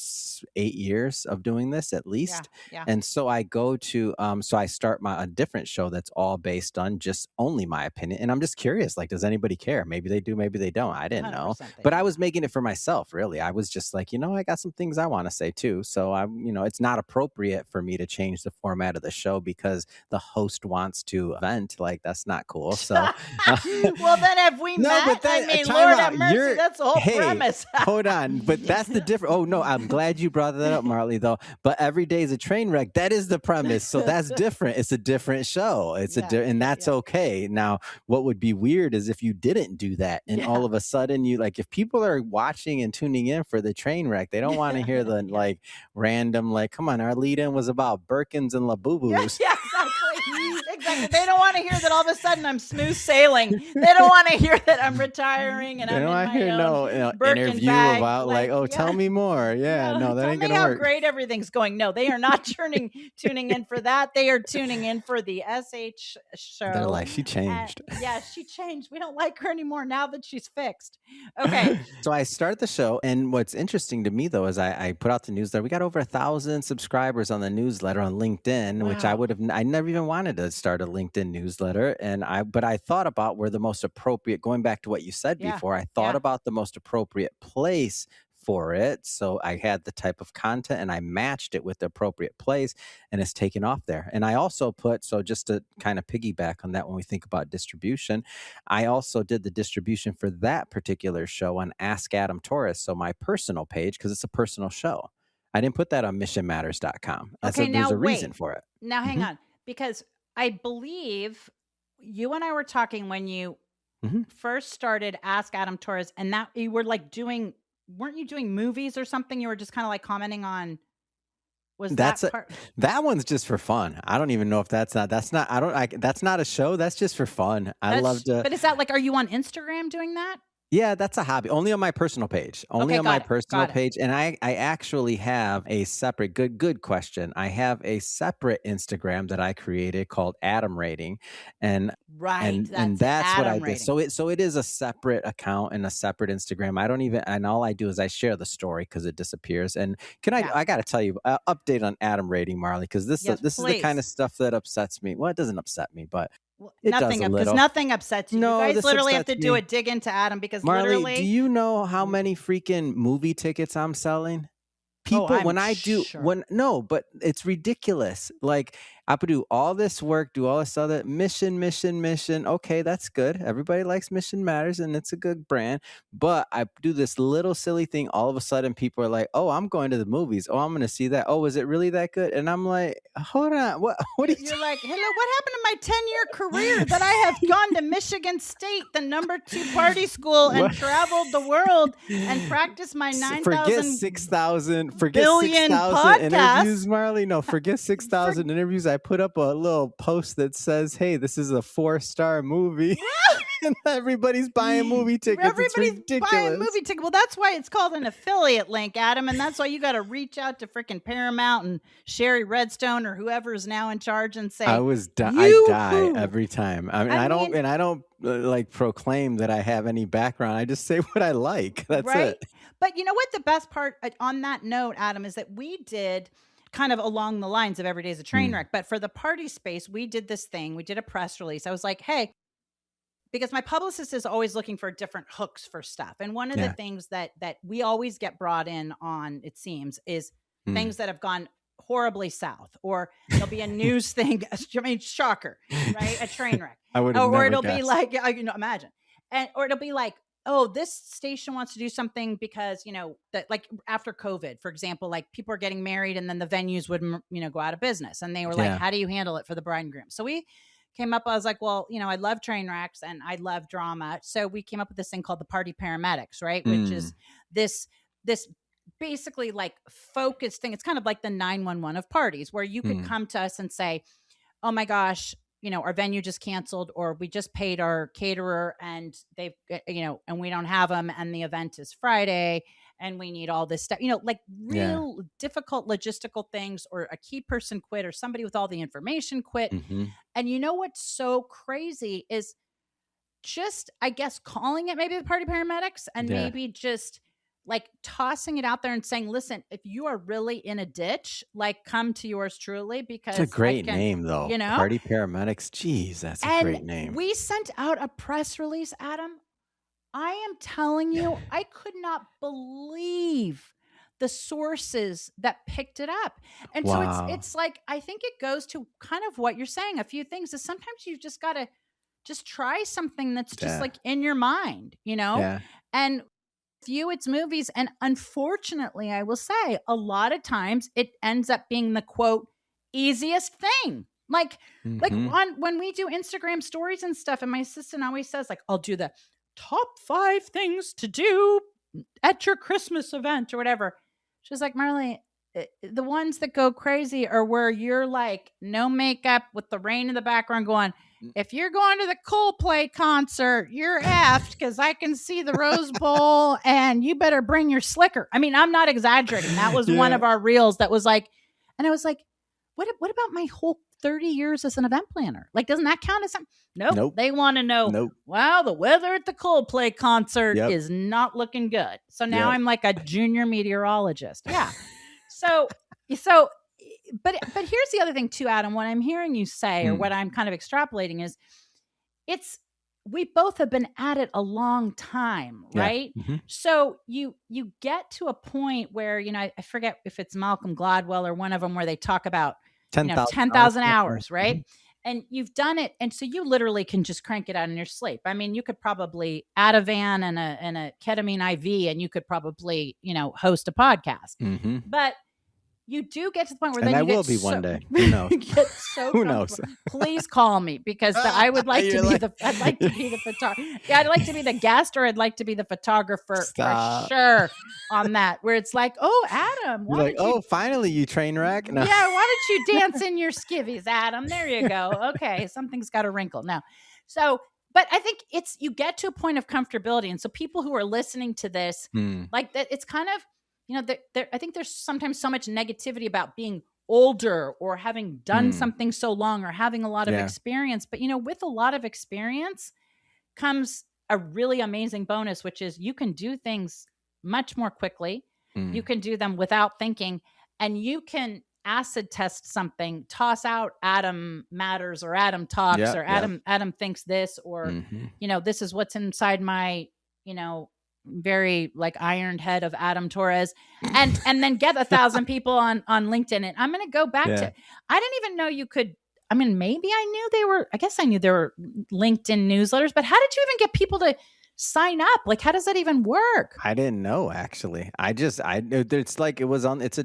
8 years of doing this at least. Yeah. And so I go to so I start a different show that's all based on just only my opinion. And I'm just curious. Like, does anybody care? Maybe they do. Maybe they don't. I didn't know. But I was making it for myself. Really. I was just like, I got some things I want to say too. So it's not appropriate for me to change the format of the show because the host wants to vent. Like, that's not cool. So, well, then have we met? But Lord have mercy, that's the whole premise. Hold on, but that's the difference. Oh no, I'm glad you brought that up, Marley. Though, but every day is a train wreck. That is the premise. So that's different. It's a different show. And that's okay. Now, what would be weird is if you didn't do that, and all of a sudden if people are watching and tuning in for the train wreck, they don't want to hear the random come on, our lead in was about Birkins and Labooboo. Yeah, exactly. Exactly. They don't want to hear that all of a sudden I'm smooth sailing. They don't want to hear that I'm retiring and I'm in my own Birkin interview bag. about tell me more. Yeah, no, that ain't gonna tell me work. how great everything's going. No, they are not tuning in for that. They are tuning in for the SH show. They're like, she changed. She changed. We don't like her anymore now that she's fixed. Okay. So I start the show, and what's interesting to me though is I put out the newsletter. We got over 1,000 subscribers on the newsletter on LinkedIn, which I never even wanted to start a LinkedIn newsletter. But I thought about where the most appropriate, going back to what you said before, I thought about the most appropriate place for it. So I had the type of content and I matched it with the appropriate place, and it's taken off there. And I also put, so just to kind of piggyback on that, when we think about distribution, I also did the distribution for that particular show on Ask Adam Torres. So my personal page, because it's a personal show. I didn't put that on missionmatters.com. There's a reason for it. Now hang on, because I believe you and I were talking when you first started Ask Adam Torres, and that you were like weren't you doing movies or something? You were just kind of like commenting on. That one's just for fun. I don't even know if that's not a show. That's just for fun. But is that like, are you on Instagram doing that? Yeah, that's a hobby. Only on my personal page. And I actually have a separate, good question. I have a separate Instagram that I created called Adam Rating. And that's what I did. So it is a separate account and a separate Instagram. And all I do is I share the story because it disappears. And I got to tell you, update on Adam Rating, Marley, because this is the kind of stuff that upsets me. Well, it doesn't upset me, but because nothing upsets you. No, you guys literally have to do a dig into Adam because Marley, literally. Do you know how many freaking movie tickets I'm selling? People, but it's ridiculous. Like, I could do all this work, do all this other mission. Okay, that's good. Everybody likes Mission Matters, and it's a good brand. But I do this little silly thing. All of a sudden, people are like, "Oh, I'm going to the movies. Oh, I'm going to see that. Oh, is it really that good?" And I'm like, "Hold on, what? You're like, hello, what happened to my 10-year career that I have gone to Michigan State, the #2 party school, and traveled the world and practiced my 9,000 forget 6,000 interviews, Marley. No, forget 6,000 interviews. I put up a little post that says, "Hey, this is a 4-star movie." And everybody's buying movie tickets. Everybody's buying movie tickets. Well, that's why it's called an affiliate link, Adam. And that's why you got to reach out to freaking Paramount and Sherry Redstone or whoever is now in charge and say, I die every time. I don't like proclaim that I have any background. I just say what I like. That's it. But you know what? The best part on that note, Adam, is that we did kind of along the lines of Every Day's a Train Wreck. But for the party space, we did this thing. We did a press release. I was like, hey, because my publicist is always looking for different hooks for stuff. And one of the things that we always get brought in on, it seems, is things that have gone horribly south, or there'll be a news thing. I mean, shocker, right? A train wreck. Or it'll be like, imagine. Or it'll be like, oh, this station wants to do something because, that like after COVID, for example, like people are getting married and then the venues would, go out of business. And they were like, how do you handle it for the bride and groom? So we came up, I was like, well, I love train wrecks and I love drama. So we came up with this thing called the Party Paramedics, right? Which is this basically like focused thing. It's kind of like the 911 of parties, where you could come to us and say, oh my gosh, our venue just canceled, or we just paid our caterer and they've, and we don't have them. And the event is Friday and we need all this stuff, like real difficult logistical things, or a key person quit, or somebody with all the information quit. And what's so crazy is just, I guess, calling it maybe the Party Paramedics, and maybe just like tossing it out there and saying, listen, if you are really in a ditch, like come to yours truly, because it's a great name though. Party Paramedics. Jeez, that's a great name. We sent out a press release, Adam. I am telling you, I could not believe the sources that picked it up. And so it's like, I think it goes to kind of what you're saying. A few things is sometimes you've just got to just try something that's just like in your mind, and view its movies. And unfortunately, I will say a lot of times it ends up being the quote easiest thing. Like when we do Instagram stories and stuff, and my assistant always says, like, I'll do the top 5 things to do at your Christmas event or whatever. She's like, Marley, the ones that go crazy are where you're like no makeup with the rain in the background going, if you're going to the Coldplay concert, you're effed because I can see the Rose Bowl and you better bring your slicker. I mean, I'm not exaggerating. That was one of our reels that was like, and I was like, what about my whole 30 years as an event planner? Like, doesn't that count as something? Nope. They want to know, wow, the weather at the Coldplay concert is not looking good. So now I'm like a junior meteorologist. Yeah. So, but here's the other thing too, Adam, what I'm hearing you say, or what I'm kind of extrapolating is we both have been at it a long time, right? Mm-hmm. So you get to a point where, I forget if it's Malcolm Gladwell or one of them where they talk about 10,000 hours, right? Mm-hmm. And you've done it. And so you literally can just crank it out in your sleep. I mean, you could probably add a van and a ketamine IV, and you could probably, host a podcast. Mm-hmm. But you do get to the point where then I will be one day. Who knows? Get so who knows? Please call me because I would like to be I'd like to be the photographer. Yeah, I'd like to be the guest, or I'd like to be the photographer for sure on that. Where it's like, oh, Adam, finally you train wreck. No. Yeah, why don't you dance in your skivvies, Adam? There you go. Okay, something's got a wrinkle now. So, but I think you get to a point of comfortability, and so people who are listening to this, like that, it's kind of. I think there's sometimes so much negativity about being older or having done something so long or having a lot of experience. But, with a lot of experience comes a really amazing bonus, which is you can do things much more quickly. You can do them without thinking, and you can acid test something, toss out Adam matters or Adam talks or Adam thinks this, or, this is what's inside my, very like ironed head of Adam Torres, and then get 1,000 people on LinkedIn. And I'm going to go back to, I didn't even know you could, I mean, maybe I knew there were LinkedIn newsletters, but how did you even get people to sign up? Like, how does that even work? I didn't know, actually. It's like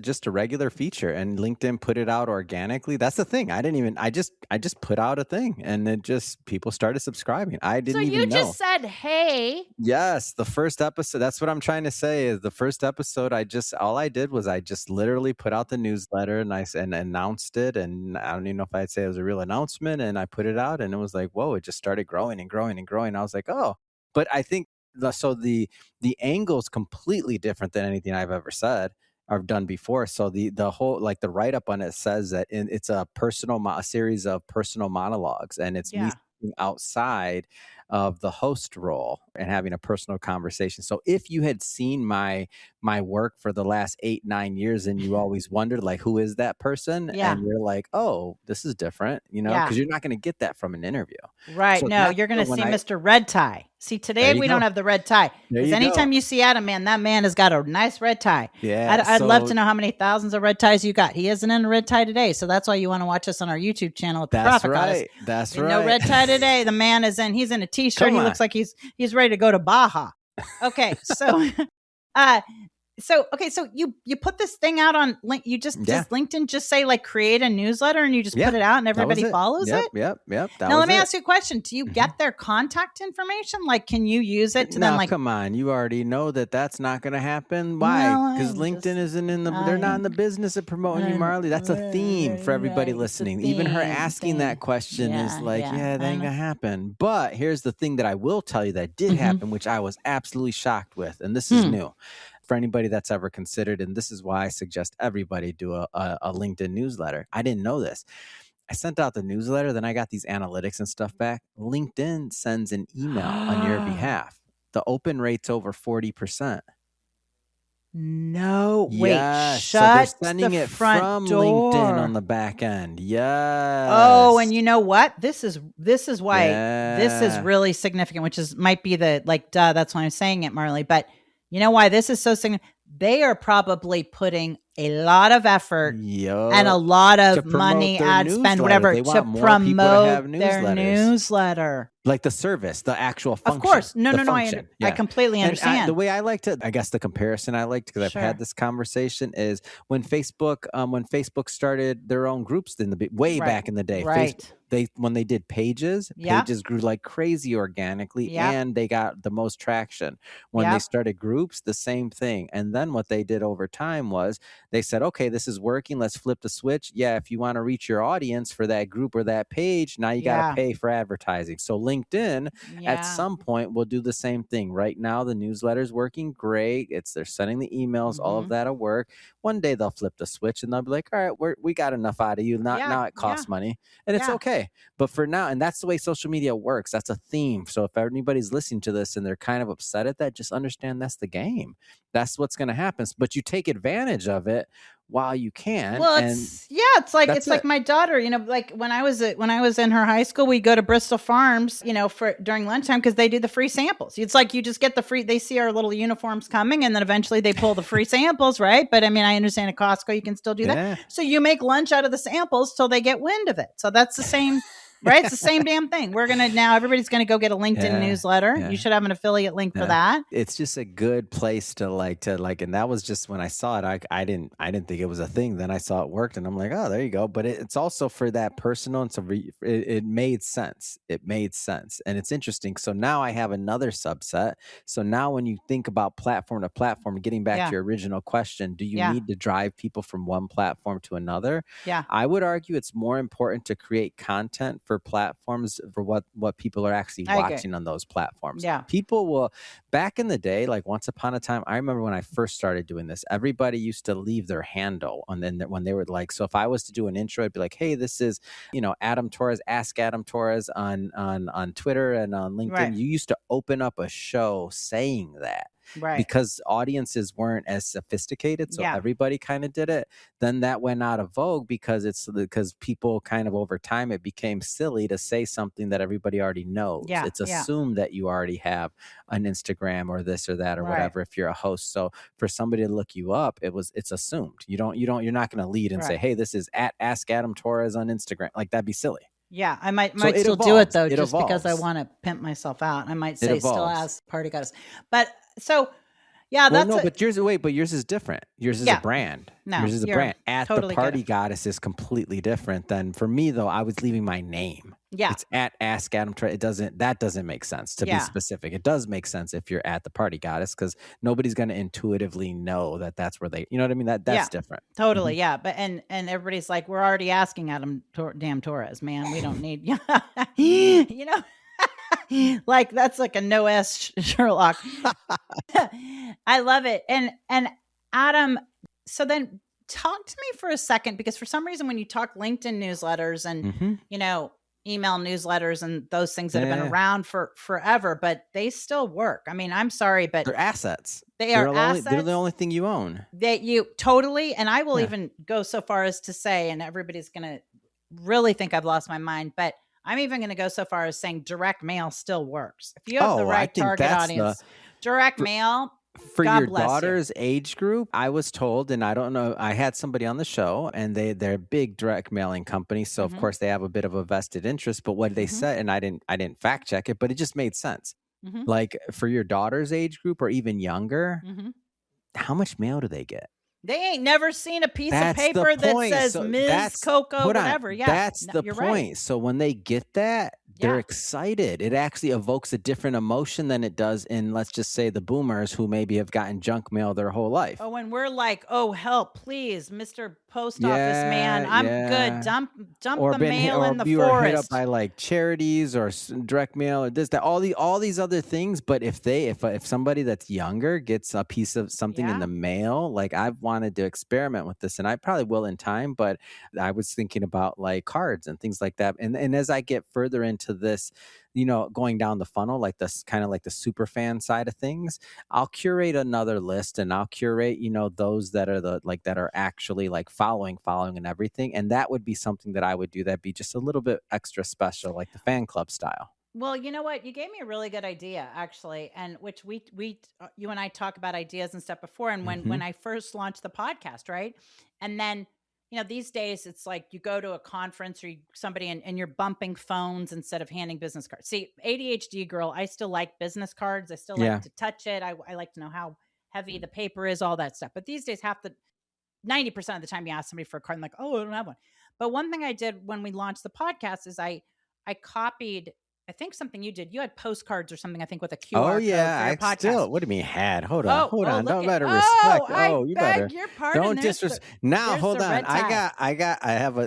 just a regular feature, and LinkedIn put it out organically. That's the thing. I just put out a thing, and it just, people started subscribing. I didn't even know. So you just said, hey. Yes. The first episode, that's what I'm trying to say, is the first episode, all I did was I just literally put out the newsletter and and announced it. And I don't even know if I'd say it was a real announcement, and I put it out, and it was like, whoa, it just started growing and growing and growing. I was like, oh. But I think the angle is completely different than anything I've ever said or done before. So the whole, like, the write up on it says that it's a series of personal monologues, and it's me outside of the host role and having a personal conversation. So if you had seen my work for the last 8-9 years, and you always wondered, like, who is that person? And you're like, oh, this is different, because you're not going to get that from an interview. Right. So no, you're going to see Mr. Red Tie. See, today we don't have the red tie. Because anytime you see Adam, man, that man has got a nice red tie. Yeah. I'd love to know how many thousands of red ties you got. He isn't in a red tie today. So that's why you want to watch us on our YouTube channel at the Profit Goddess. That's right. No red tie today. The man he's in a t-shirt. He looks like he's ready to go to Baja. Okay. So, so you put this thing out on link. You does LinkedIn just say, like, create a newsletter, and you just put it out and everybody follows it? Yep. Now let me ask you a question. Do you get their contact information? Like, can you use it to then, like, come on, you already know that's not going to happen. Why? Because LinkedIn isn't they're not in the business of promoting you, Marley. That's a theme for everybody listening. Even her asking that question is like, that ain't gonna happen. But here's the thing that I will tell you that did happen, which I was absolutely shocked with, and this is new. For anybody that's ever considered, and this is why I suggest everybody do a LinkedIn newsletter. I didn't know this. I sent out the newsletter, then I got these analytics and stuff back. LinkedIn sends an email on your behalf. The open rate's over 40%. No, wait, yes. Shut so they're sending the it front from door. LinkedIn on the back end. Yes. Oh, and you know what? This is why this is really significant, which might be that's why I'm saying it, Marley. But you know why this is so significant? They are probably putting a lot of effort and a lot of money, ad spend, whatever, to promote their newsletter. Like the service, the actual function. Of course. No. I completely understand. The way I like to, I guess the comparison I liked, because I've had this conversation, is when Facebook started their own groups way back in the day. Right. when they did pages grew like crazy organically, and they got the most traction. When they started groups, the same thing. And then what they did over time was they said, okay, this is working. Let's flip the switch. Yeah, if you want to reach your audience for that group or that page, now you got to pay for advertising. So LinkedIn at some point will do the same thing. Right now, the newsletter's working great. They're sending the emails, all of that'll work. One day they'll flip the switch and they'll be like, all right, we got enough out of you. Now it costs money, and it's okay. But for now, and that's the way social media works. That's a theme. So if anybody's listening to this and they're kind of upset at that, just understand that's the game. That's what's going to happen. But you take advantage of it while you can. Well, it's like my daughter, like when I was in her high school, we go to Bristol Farms, for during lunchtime because they do the free samples. It's like you just get they see our little uniforms coming, and then eventually they pull the free samples, right? But I mean, I understand at Costco you can still do that. So you make lunch out of the samples till they get wind of it. So that's the same. Right? It's the same damn thing. Everybody's going to go get a LinkedIn newsletter. You should have an affiliate link for that. It's just a good place to like, and that was just when I saw it, I didn't think it was a thing. Then I saw it worked and I'm like, oh, there you go. But it's also for that personal. And so it made sense. It made sense. And it's interesting. So now I have another subset. So now when you think about platform to platform, getting back to your original question, do you need to drive people from one platform to another? Yeah. I would argue it's more important to create content for platforms for what people are actually watching on those platforms. Yeah. People will, back in the day, like once upon a time, I remember when I first started doing this, everybody used to leave their handle. And then when they were like, so if I was to do an intro, I'd be like, hey, this is, Adam Torres, Ask Adam Torres on Twitter and on LinkedIn. Right. You used to open up a show saying that. Right. Because audiences weren't as sophisticated, so everybody kind of did it. Then that went out of vogue because people kind of over time it became silly to say something that everybody already knows. It's assumed that you already have an Instagram or this or that or whatever if you're a host. So for somebody to look you up, it's assumed. You're not going to lead and say, hey, this is at Ask Adam Torres on Instagram. Like that'd be silly. Yeah, I might still do it though, just because I want to pimp myself out. I might say still as party goddess, but so but yours is different. Yours is a brand. No, yours is a brand. At totally the party goddess is completely different than for me though. I was leaving my name. Yeah, it's at Ask Adam. That doesn't make sense to be specific. It does make sense if you're at the party goddess because nobody's going to intuitively know that that's where they. You know what I mean? That's different. Totally, yeah. But and everybody's like, we're already asking Adam damn Torres, man. We don't need like that's like a no S Sherlock. I love it. And Adam, so then talk to me for a second, because for some reason when you talk LinkedIn newsletters and email newsletters and those things that have been around for forever, but they still work. I mean, I'm sorry, but they're assets. They're assets. They're the only thing you own. That you totally, and I will even go so far as to say, and everybody's going to really think I've lost my mind, but I'm even going to go so far as saying direct mail still works. If you have the right target audience, direct mail. For your daughter's age group, I was told, and I don't know, I had somebody on the show and they're a big direct mailing company. So of course they have a bit of a vested interest, but what they said, and I didn't fact check it, but it just made sense. Like for your daughter's age group or even younger, how much mail do they get? They ain't never seen a piece of paper that says Ms. Coco, whatever. Yeah, that's the point. Right. So when they get that, they're excited. It actually evokes a different emotion than it does in, let's just say, the boomers who maybe have gotten junk mail their whole life. Oh, and we're like, oh, help, please, Mr. Post Office man. I'm good. Dump the mail in the forest. Or hit up by like charities or direct mail or this, that, all these other things. But if somebody that's younger gets a piece of something in the mail, like I've wanted to experiment with this, and I probably will in time, but I was thinking about like cards and things like that. And as I get further into this, going down the funnel, like this kind of like the super fan side of things, I'll curate another list and I'll curate, those that are that are actually like following and everything. And that would be something that I would do that'd be just a little bit extra special, like the fan club style. Well, you know what? You gave me a really good idea, actually, and which you and I talk about ideas and stuff before. And when I first launched the podcast, right? And then, these days it's like you go to a conference or somebody and you're bumping phones instead of handing business cards. See, ADHD girl, I still like business cards. I still like to touch it. I like to know how heavy the paper is, all that stuff. But these days, 90% of the time you ask somebody for a card and like, oh, I don't have one. But one thing I did when we launched the podcast is I copied, I think something you did. You had postcards or something, I think, with a Oh QR code for yeah, your I podcast. still. What do you mean had? Hold on, Oh, hold oh, on. look Don't at, better oh, respect. I Oh, you better. beg your pardon. Don't now. There's Hold the on. red tag.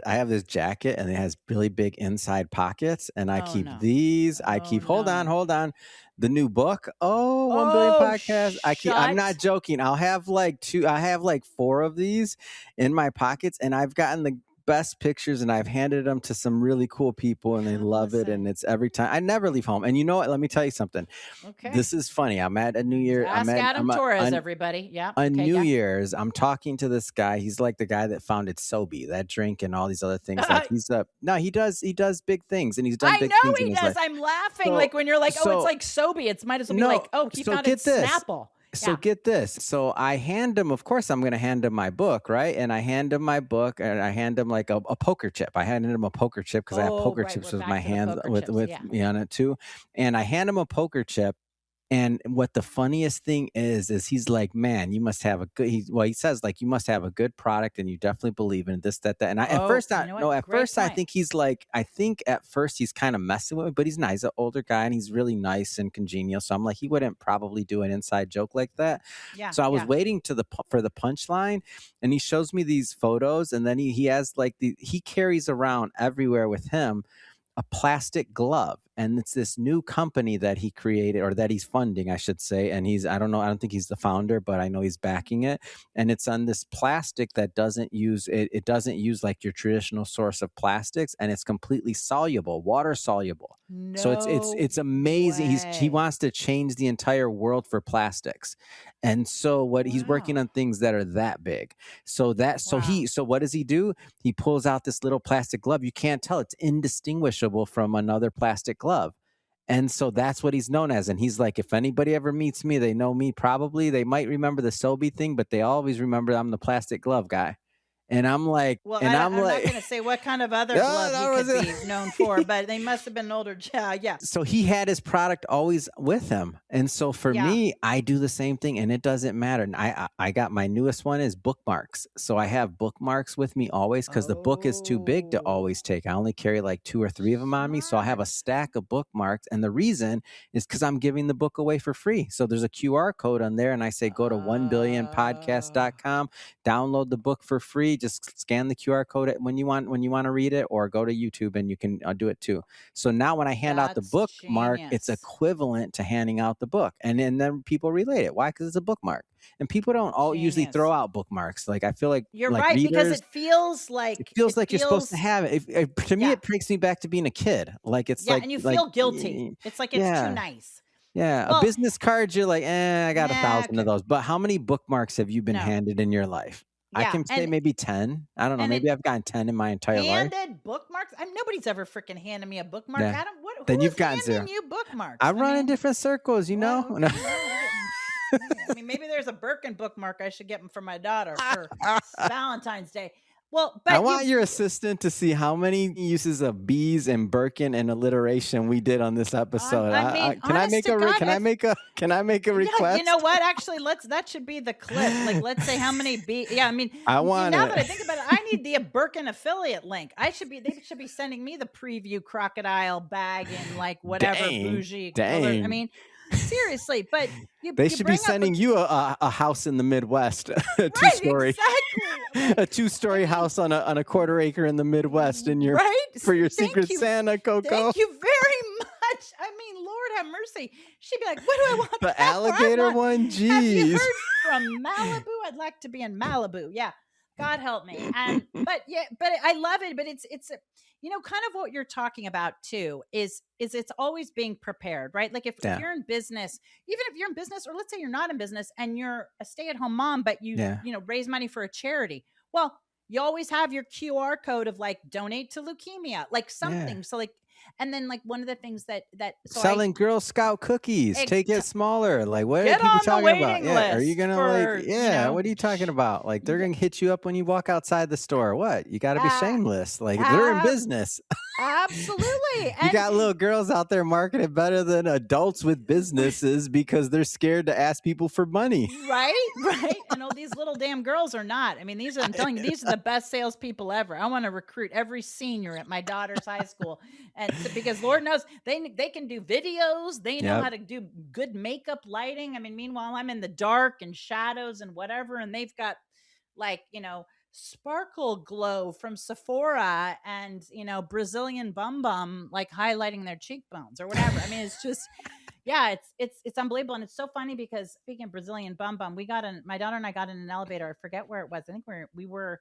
I have this jacket and it has really big inside pockets, and I Oh, keep no. these. I Oh, keep. no. Hold on. The new book. Oh, 1 billion Oh, podcasts. I'm not joking. I'll have like two. I have like 4 of these in my pockets, and I've gotten the best pictures, and I've handed them to some really cool people, and they love it. And it's every time. I never leave home. And you know what? Let me tell you something. Okay. This is funny. I'm at a New Year. Ask Adam Torres, everybody. Yeah. On New Year's, I'm talking to this guy. He's like the guy that founded Sobe, that drink, and all these other things. Like he does big things, and he's done big things. I know he does. I'm laughing like when you're like, oh, it's like Sobe. It might as well be like, oh, he founded Snapple. So get this. So I hand him, of course, I'm going to hand him my book, right? And I hand him my book, and I hand him like a poker chip. I handed him a poker chip because I have poker chips with my hands with me on it too. And I hand him a poker chip. And what the funniest thing is he's like, man, you must have a good. He says like, you must have a good product, and you definitely believe in this, that. And at first I think he's like, I think at first he's kind of messing with me, but he's nice. He's an older guy, and he's really nice and congenial. So I'm like, he wouldn't probably do an inside joke like that. Yeah. So I was waiting for the punchline, and he shows me these photos, and then he has like he carries around everywhere with him a plastic glove, and it's this new company that he created, or that he's funding, I should say. And I don't think he's the founder, but I know he's backing it. And it's on this plastic that doesn't use it doesn't use like your traditional source of plastics, and it's completely soluble, water soluble. So it's amazing. He wants to change the entire world for plastics. And so he's working on things that are that big. So what does he do? He pulls out this little plastic glove. You can't tell, it's indistinguishable from another plastic glove. And so that's what he's known as. And he's like, if anybody ever meets me, they know me probably. They might remember the Sobe thing, but they always remember I'm the plastic glove guy. And I'm like, well, I'm not going to say what kind of other glove you could be known for, but they must have been older. Yeah. So he had his product always with him. And so for me, I do the same thing, and it doesn't matter. And I got my newest one is bookmarks. So I have bookmarks with me always, because the book is too big to always take. I only carry like 2 or 3 of them on me. So I have a stack of bookmarks. And the reason is because I'm giving the book away for free. So there's a QR code on there, and I say, go to 1billionpodcast.com, download the book for free. Just scan the QR code when you want to read it, or go to YouTube and you can do it too. So now when I hand out the bookmark, it's equivalent to handing out the book, and then people relate it. Why? Because it's a bookmark, and people don't usually throw out bookmarks. Like I feel like you're like right, readers, because it feels like you're supposed to have it. To me, it takes me back to being a kid. Like it's like, and you feel guilty. It's like it's too nice. Yeah, well, a business card, you're like, I got 1,000 of those. But how many bookmarks have you been handed in in your life? I can say maybe 10. I don't know. Maybe I've gotten 10 in my entire life. Handed bookmarks? Nobody's ever freaking handed me a bookmark. Yeah. Adam, then you've gotten handing you bookmarks? I run in different circles, you know. I mean, maybe there's a Birkin bookmark I should get for my daughter for Valentine's Day. Well, but I want your assistant to see how many uses of bees and Birkin and alliteration we did on this episode. Can I make a request? Yeah, you know what? Actually, that should be the clip. Like, let's say how many bees. Yeah, I mean, now that I think about it, I need the Birkin affiliate link. They should be sending me the preview crocodile bag in like whatever bougie color. I mean, seriously, but they should be sending you a house in the Midwest, a two-story house on a 1/4 acre in the Midwest in your for your Secret Santa, Coco. Thank you very much. I mean, Lord have mercy. She'd be like, "What do I want?" The alligator one. Jeez. Have you heard from Malibu? I'd like to be in Malibu. Yeah, God help me. But I love it. But it's kind of what you're talking about too is it's always being prepared, right? Like if you're in business, even if you're in business, or let's say you're not in business and you're a stay-at-home mom, but you raise money for a charity. Well, you always have your QR code of like donate to leukemia, like something. Yeah. So like, and then like one of the things that selling Girl Scout cookies, take it smaller. Like what are people talking about? Yeah, are you gonna what are you talking about? Like they're gonna hit you up when you walk outside the store. What? You got to be shameless. Like they're in business. Absolutely. You got little girls out there marketing better than adults with businesses because they're scared to ask people for money. Right. And all these little damn girls are not. I mean, I'm telling you, these are the best salespeople ever. I want to recruit every senior at my daughter's high school, and because Lord knows they can do videos. They know how to do good makeup, lighting. I mean, meanwhile, I'm in the dark and shadows and whatever, and they've got like Sparkle Glow from Sephora and Brazilian Bum like highlighting their cheekbones or whatever. I mean, it's just yeah, it's unbelievable. And it's so funny because speaking of Brazilian Bum, my daughter and I got in an elevator. I forget where it was. I think we were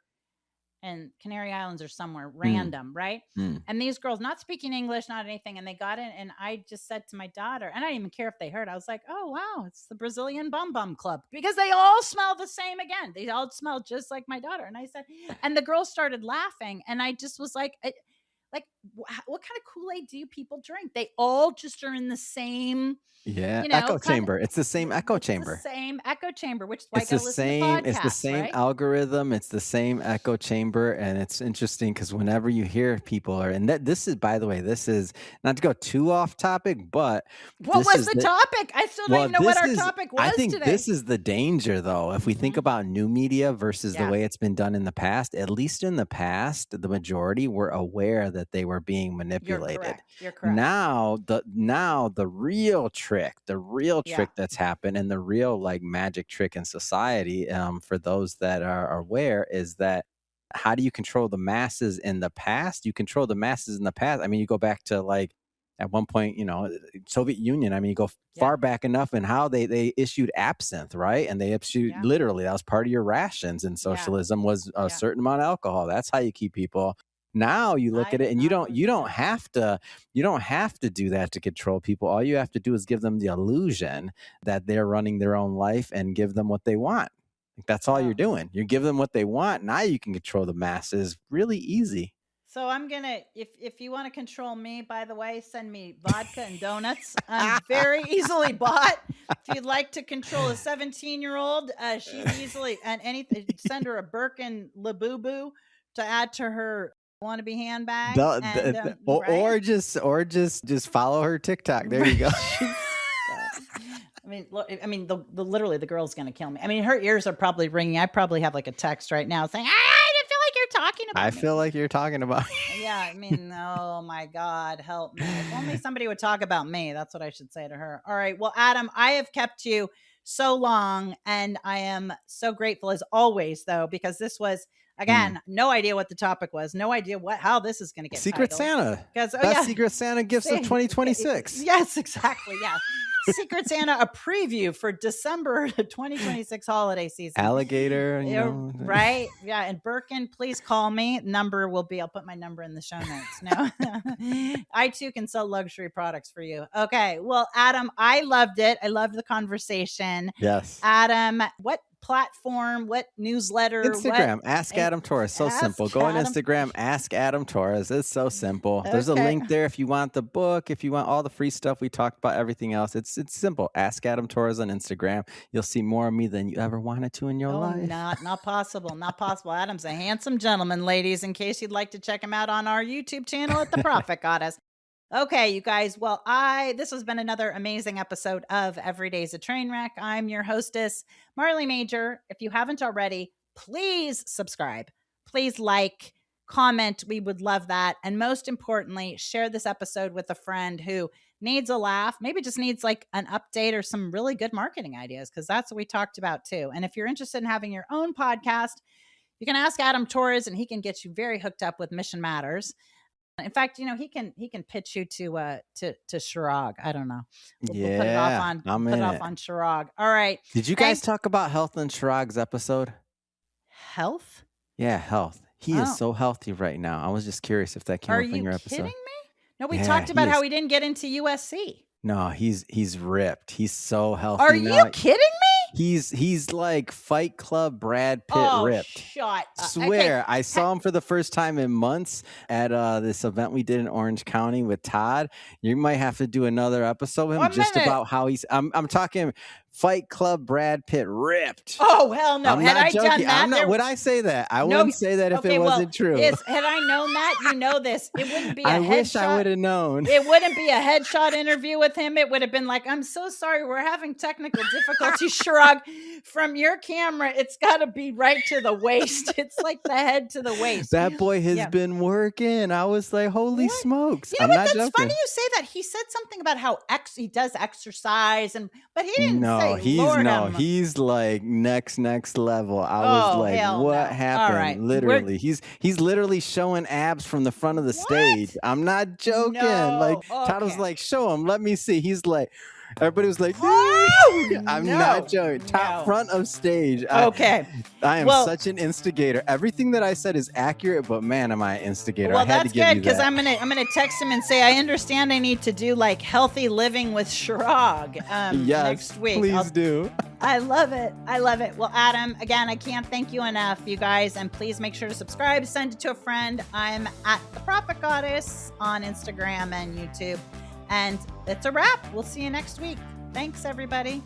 in Canary Islands or somewhere random, right? And these girls not speaking English, not anything, and they got in, and I just said to my daughter, and I didn't even care if they heard, I was like, oh wow, it's the Brazilian Bum Club, because they all smell the same. Again, they all smell just like my daughter. And I said, and the girls started laughing, and I just was like, what kind of Kool-Aid do you people drink? They all just are in the same echo chamber. It's the same echo chamber. Which is why I gotta listen to podcasts, it's the same right? algorithm. It's the same echo chamber. And it's interesting because whenever you hear people this is, by the way, this is not to go too off topic, but what was the topic? I still don't even know what our topic was today. I think this is the danger, though. If we think about new media versus the way it's been done in the past, at least in the past, the majority were aware that they were being manipulated. You're correct. Now the real trick that's happened, and the real like magic trick in society, for those that are aware, is that how do you control the masses in the past? You control the masses in the past. I mean, you go back to like at one point, Soviet Union. I mean, you go far back enough, and how they issued absinthe, right? And they issued literally, that was part of your rations. And socialism was a certain amount of alcohol. That's how you keep people. Now you look at it, and you don't have to do that to control people. All you have to do is give them the illusion that they're running their own life and give them what they want. That's all you're doing. You give them what they want. Now you can control the masses really easy. So I'm gonna, if you want to control me, by the way, send me vodka and donuts. I'm very easily bought. If you'd like to control a 17-year-old, she's easily, and anything, send her a Birkin Labooboo to add to her wannabe handbag, or just follow her TikTok. There you go. I mean, literally the girl's gonna kill me. I mean, her ears are probably ringing. I probably have like a text right now saying, I feel like you're talking about me. I feel like you're talking about me. Yeah, I mean, oh my God, help me. If only somebody would talk about me. That's what I should say to her. All right. Well, Adam, I have kept you so long, and I am so grateful as always, though, because this was, again, no idea what the topic was, no idea how this is going to get Secret titled. Santa. Best Secret Santa gifts of 2026. Yes, exactly. Yeah. Secret Santa, a preview for December 2026 holiday season. Alligator, right? Yeah, and Birkin, please call me. I'll put my number in the show notes. No, I too can sell luxury products for you. Okay, well, Adam, I loved it. I loved the conversation. Yes, Adam, what platform, what newsletter? Instagram, Ask Adam Torres. So simple. Go on Instagram, Ask Adam Torres. It's so simple. There's a link there if you want the book, if you want all the free stuff we talked about, everything else. It's simple. Ask Adam Torres on Instagram. You'll see more of me than you ever wanted to in your life. Not possible. Not possible. Adam's a handsome gentleman, ladies, in case you'd like to check him out on our YouTube channel at The Prophet Goddess. Okay, you guys. Well, this has been another amazing episode of Every Day's a Train Wreck. I'm your hostess, Marley Major. If you haven't already, please subscribe. Please like, comment. We would love that. And most importantly, share this episode with a friend who needs a laugh, maybe just needs like an update or some really good marketing ideas, because that's what we talked about too. And if you're interested in having your own podcast, you can ask Adam Torres, and he can get you very hooked up with Mission Matters. In fact, he can pitch you to Chirag. I don't know. We'll put it off on Chirag. All right. Did you guys talk about health in Chirag's episode? Health? Yeah, health. He is so healthy right now. I was just curious if that came up in your episode. Are you kidding me? No, we talked about how he didn't get into USC. No, he's ripped. He's so healthy. Are you kidding me? He's like Fight Club Brad Pitt ripped. Shut up. Swear, I saw him for the first time in months at this event we did in Orange County with Todd. You might have to do another episode with him about how he's. I'm talking Fight Club Brad Pitt ripped. Oh hell no! Had I done that, would I say that? I wouldn't say that if it wasn't true. Had I known that, this, it wouldn't be a headshot. I wish I would have known. It wouldn't be a headshot interview with him. It would have been like, I'm so sorry, we're having technical difficulties. Shrug. From your camera, it's got to be right to the waist. It's like the head to the waist. That boy has been working. I was like, holy smokes! Yeah, but that's funny you say that. He said something about how he does exercise, but he didn't say. He's like next level. I was like, what happened? Right. Literally, he's literally showing abs from the front of the stage. I'm not joking. Todd was like, show him. Let me see. He's like. Everybody was like, dude, I'm not joking. Top front of stage. I am such an instigator. Everything that I said is accurate, but man, am I an instigator. Well, that's good because I'm gonna text him and say, I understand I need to do like healthy living with Shirag next week. Please do. I love it. Well, Adam, again, I can't thank you enough, you guys, and please make sure to subscribe, send it to a friend. I'm at The Prophet Goddess on Instagram and YouTube. And it's a wrap. We'll see you next week. Thanks, everybody.